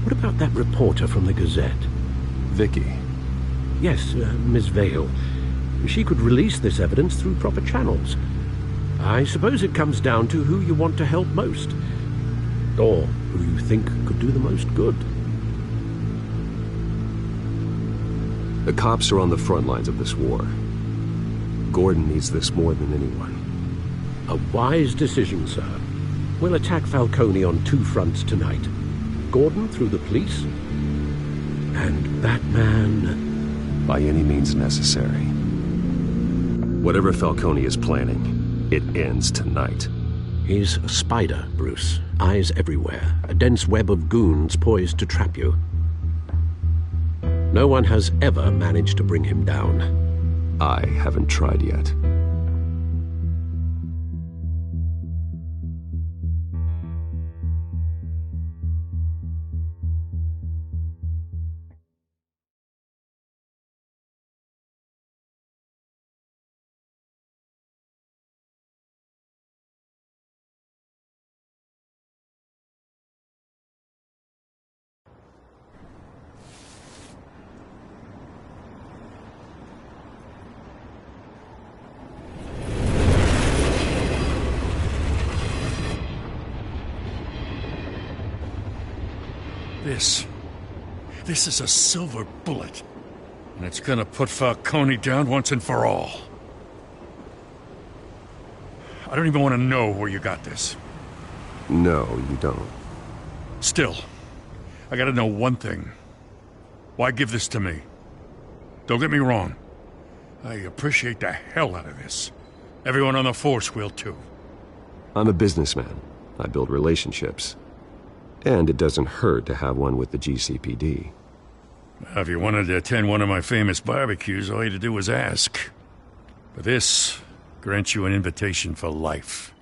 What about that reporter from the Gazette? Vicky. Yes, Miss Vale. She could release this evidence through proper channels. I suppose it comes down to who you want to help most. Or who you think could do the most good. The cops are on the front lines of this war. Gordon needs this more than anyone. A wise decision, sir. We'll attack Falcone on two fronts tonight. Gordon through the police, and Batman... by any means necessary. Whatever Falcone is planning, it ends tonight. He's a spider, Bruce. Eyes everywhere. A dense web of goons poised to trap you. No one has ever managed to bring him down. I haven't tried yet. This is a silver bullet. And it's gonna put Falcone down once and for all. I don't even want to know where you got this. No, you don't. Still, I gotta know one thing. Why give this to me? Don't get me wrong. I appreciate the hell out of this. Everyone on the force will too. I'm a businessman. I build relationships. And it doesn't hurt to have one with the GCPD. If you wanted to attend one of my famous barbecues, all you had to do was ask. But this grants you an invitation for life.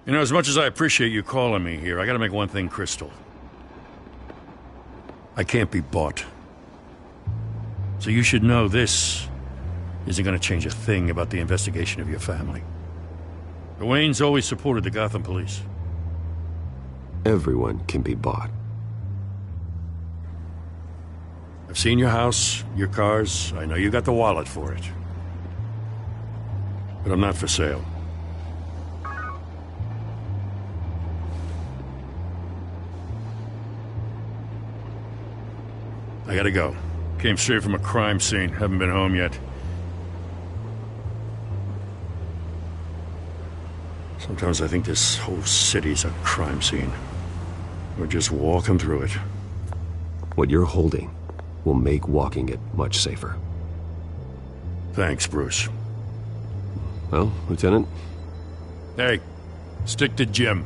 You know, as much as I appreciate you calling me here, I gotta make one thing crystal. I can't be bought. So you should know this isn't gonna change a thing about the investigation of your family. The Waynes always supported the Gotham police. Everyone can be bought. I've seen your house, your cars. I know you got the wallet for it. But I'm not for sale. I gotta go. Came straight from a crime scene. Haven't been home yet. Sometimes I think this whole city's a crime scene. We're just walking through it. What you're holding will make walking it much safer. Thanks, Bruce. Well, Lieutenant? Hey, stick to Jim.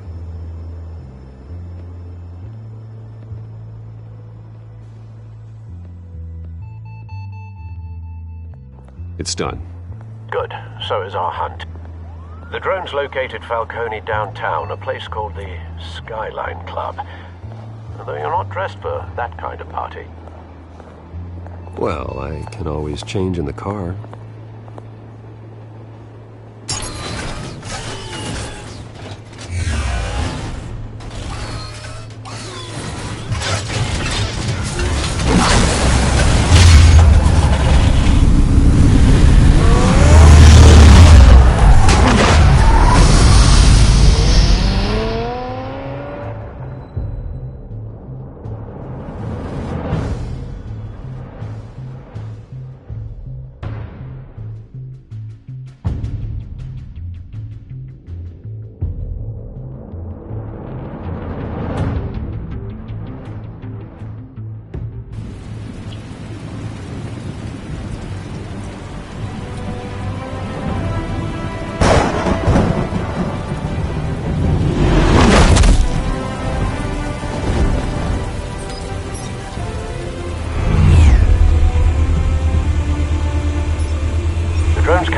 It's done. Good. So is our hunt. The drones located Falcone downtown, a place called the Skyline Club. Although you're not dressed for that kind of party. Well, I can always change in the car.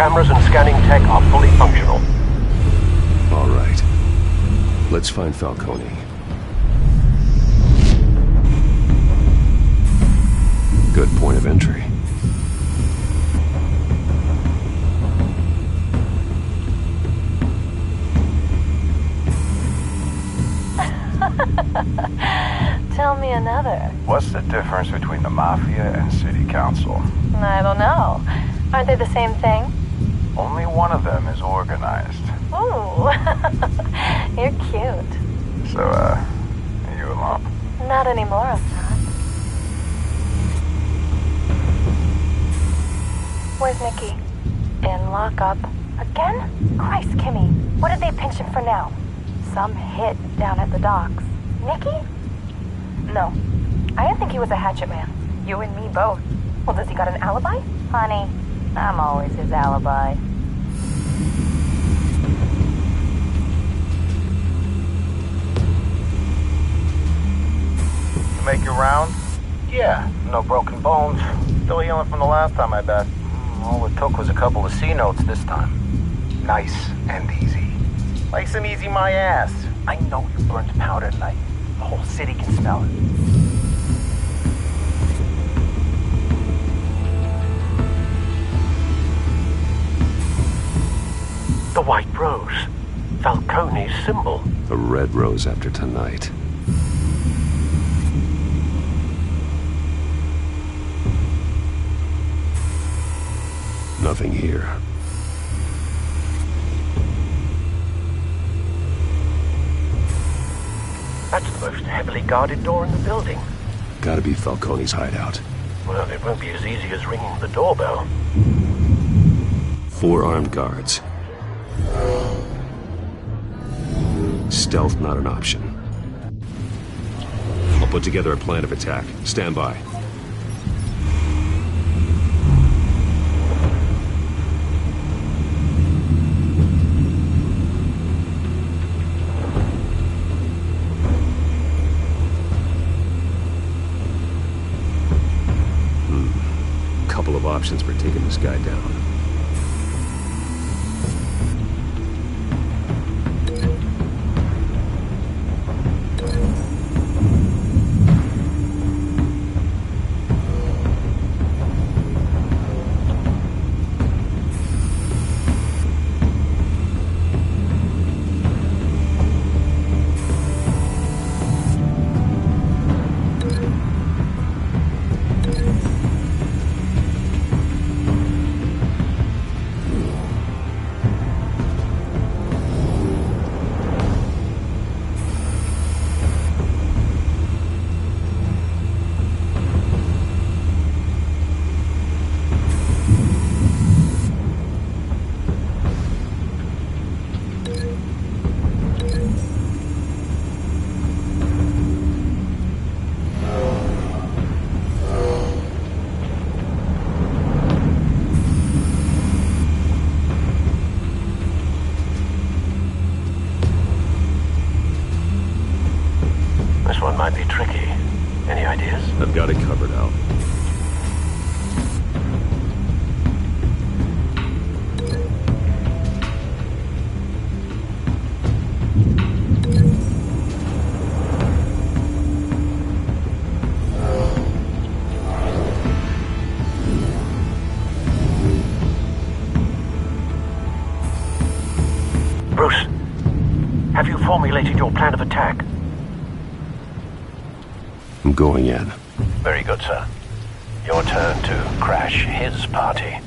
cameras and scanning tech are fully functional. All right. Let's find Falcone. Good point of entry. Tell me another. What's the difference between the Mafia and City Council? I don't know. Aren't they the same thing? Only one of them is organized. Ooh. You're cute. So, are you a mom? Not anymore, I'm not. Where's Nicky? In lockup. Again? Christ, Kimmy. What did they pinch him for now? Some hit down at the docks. Nicky? No. I didn't think he was a hatchet man. You and me both. Well, does he got an alibi? Honey, I'm always his alibi. You make your round? Yeah, no broken bones. Still healing from the last time, I bet. All it took was a couple of C notes this time. Nice and easy. Nice and easy my ass. I know you burned powder tonight. The whole city can smell it. The white rose. Falcone's symbol. A red rose after tonight. Nothing here. That's the most heavily guarded door in the building. Gotta be Falcone's hideout. Well, it won't be as easy as ringing the doorbell. 4 armed guards. Stealth not an option. I'll put together a plan of attack. Stand by. Couple of options for taking this guy down. This one might be tricky. Any ideas? I've got it covered, Al. Bruce, have you formulated your plan of attack? I'm going in. Very good, sir. Your turn to crash his party.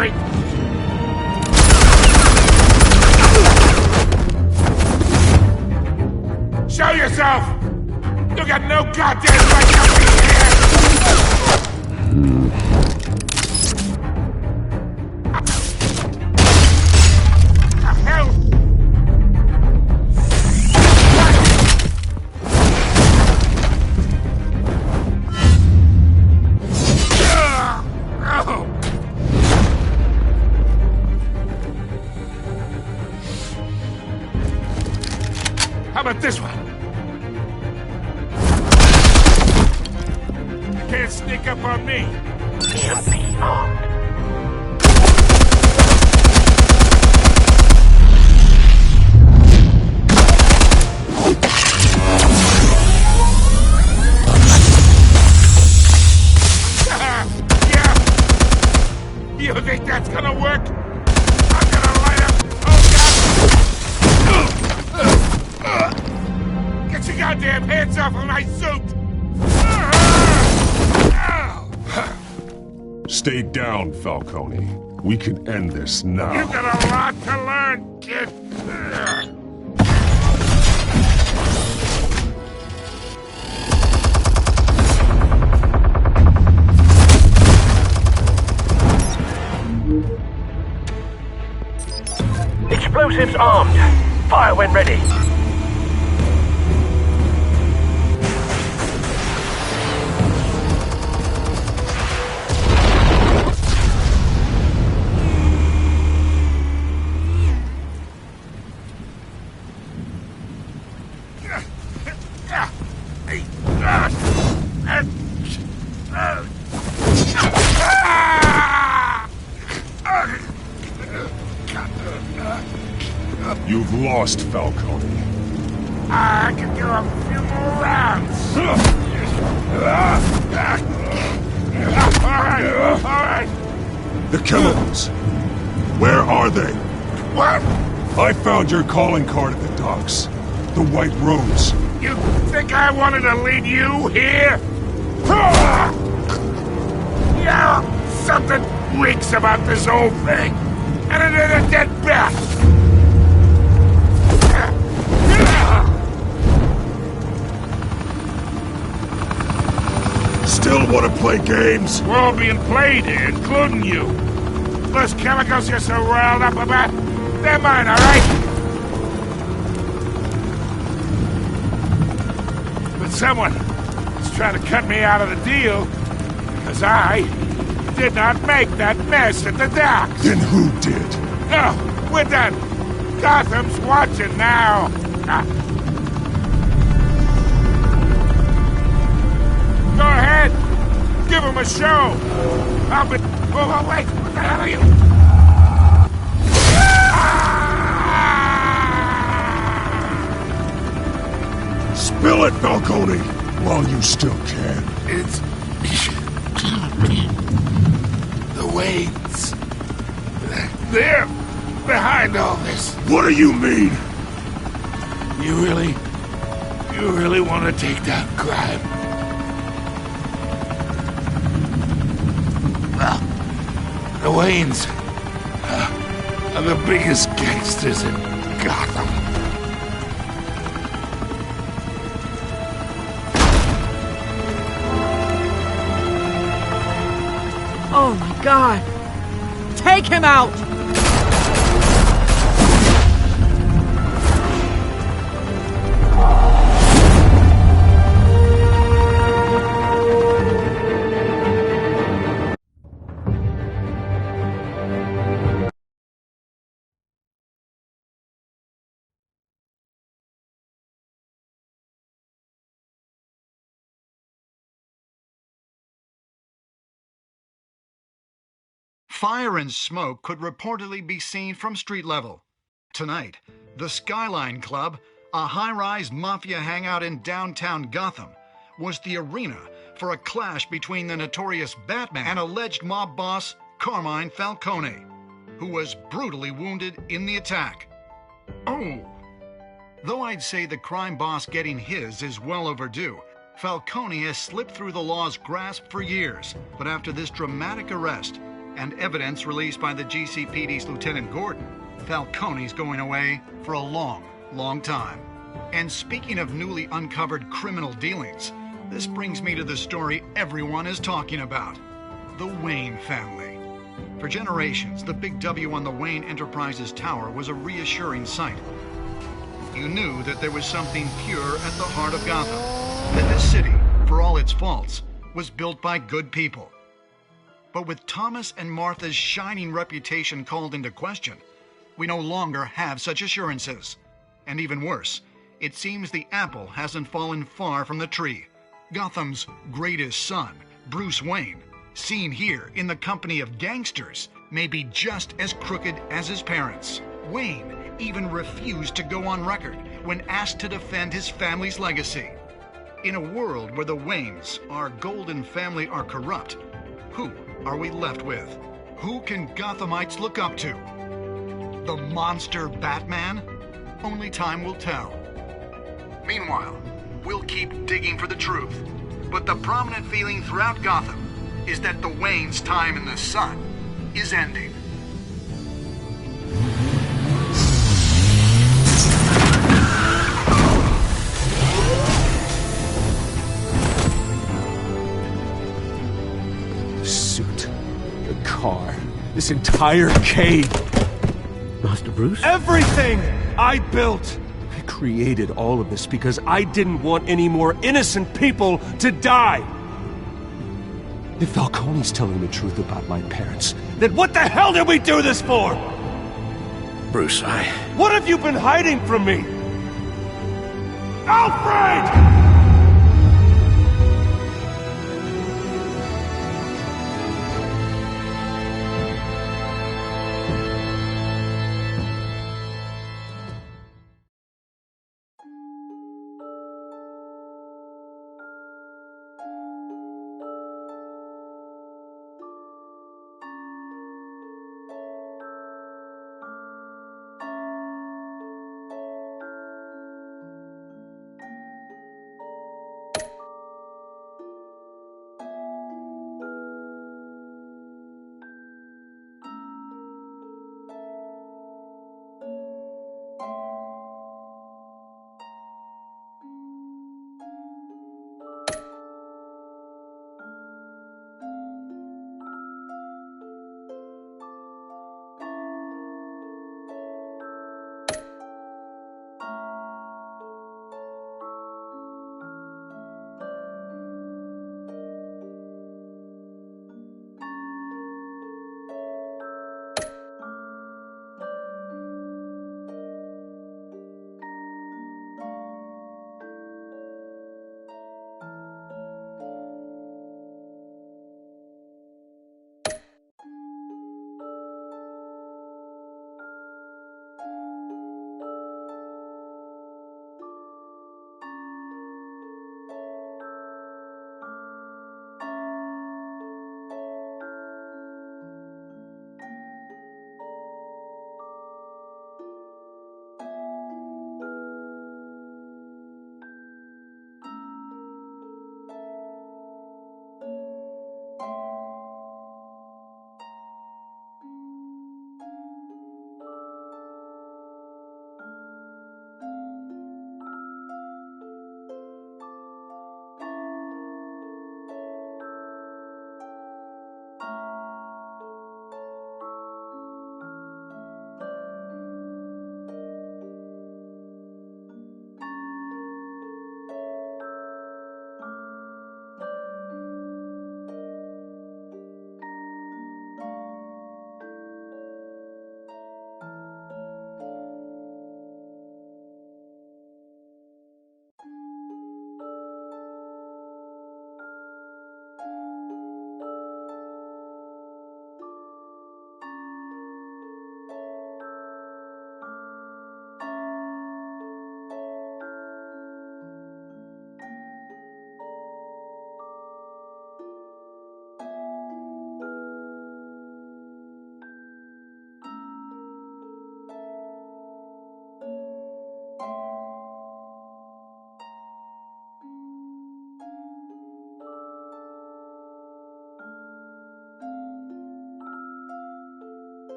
freak! Show yourself! You got no goddamn right to be here! The hell? How about this one? Can't sneak up on me. EMP armed. Yeah. You think that's gonna work? I'm gonna light up. Oh God! Get your goddamn hands off of my suit! Stay down, Falcone. We can end this now. You got a lot to learn, kid. Explosives armed. Fire when ready. You've lost, Falcone. I can do a few more rounds. All right. The chemicals. Where are they? What? I found your calling card at the docks. The White Rose. You think I wanted to lead you here? Yeah, something reeks about this whole thing. And it is a dead bat. Still want to play games? We're all being played here, including you. Those chemicals you're so riled up about, they're mine, all right? But someone is trying to cut me out of the deal, because I did not make that mess at the docks. Then who did? No, we're done. Gotham's watching now. Go ahead. Give him a show. I'll be... Oh, wait. What the hell are you? Spill it, Falcone, while you still can. It's... the Waynes. They're behind all this. What do you mean? You really want to take down crime? Well, the Waynes are the biggest gangsters in Gotham. Oh my God! Take him out! Fire and smoke could reportedly be seen from street level. Tonight, the Skyline Club, a high-rise mafia hangout in downtown Gotham, was the arena for a clash between the notorious Batman and alleged mob boss Carmine Falcone, who was brutally wounded in the attack. Oh! Though I'd say the crime boss getting his is well overdue, Falcone has slipped through the law's grasp for years, but after this dramatic arrest, and evidence released by the GCPD's Lieutenant Gordon, Falcone's going away for a long, long time. And speaking of newly uncovered criminal dealings, this brings me to the story everyone is talking about: the Wayne family. For generations, the big W on the Wayne Enterprises tower was a reassuring sight. You knew that there was something pure at the heart of Gotham, that this city, for all its faults, was built by good people. But with Thomas and Martha's shining reputation called into question, we no longer have such assurances. And even worse, it seems the apple hasn't fallen far from the tree. Gotham's greatest son, Bruce Wayne, seen here in the company of gangsters, may be just as crooked as his parents. Wayne even refused to go on record when asked to defend his family's legacy. In a world where the Waynes, our golden family, are corrupt, who are we left with? Who can Gothamites look up to? The monster Batman? Only time will tell. Meanwhile, we'll keep digging for the truth. But the prominent feeling throughout Gotham is that the Waynes' time in the sun is ending. The suit, the car, this entire cave. Master Bruce? Everything I built! I created all of this because I didn't want any more innocent people to die! If Falcone's telling the truth about my parents, then what the hell did we do this for? Bruce, What have you been hiding from me? Alfred!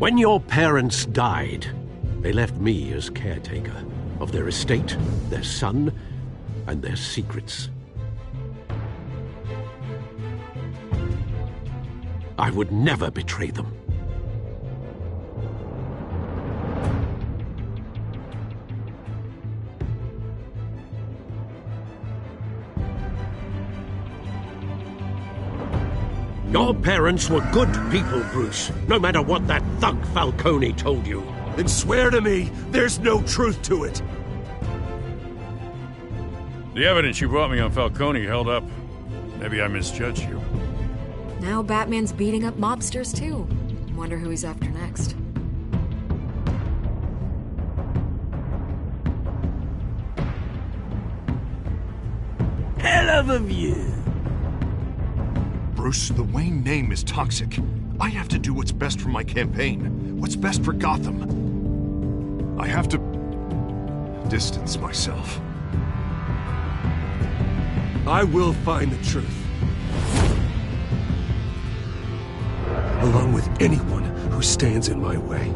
When your parents died, they left me as caretaker of their estate, their son, and their secrets. I would never betray them. Your parents were good people, Bruce, no matter what that thug Falcone told you. Then swear to me there's no truth to it. The evidence you brought me on Falcone held up. Maybe I misjudged you. Now Batman's beating up mobsters, too. Wonder who he's after next. Hell of a view. Bruce, the Wayne name is toxic. I have to do what's best for my campaign. What's best for Gotham. I have to distance myself. I will find the truth. Along with anyone who stands in my way.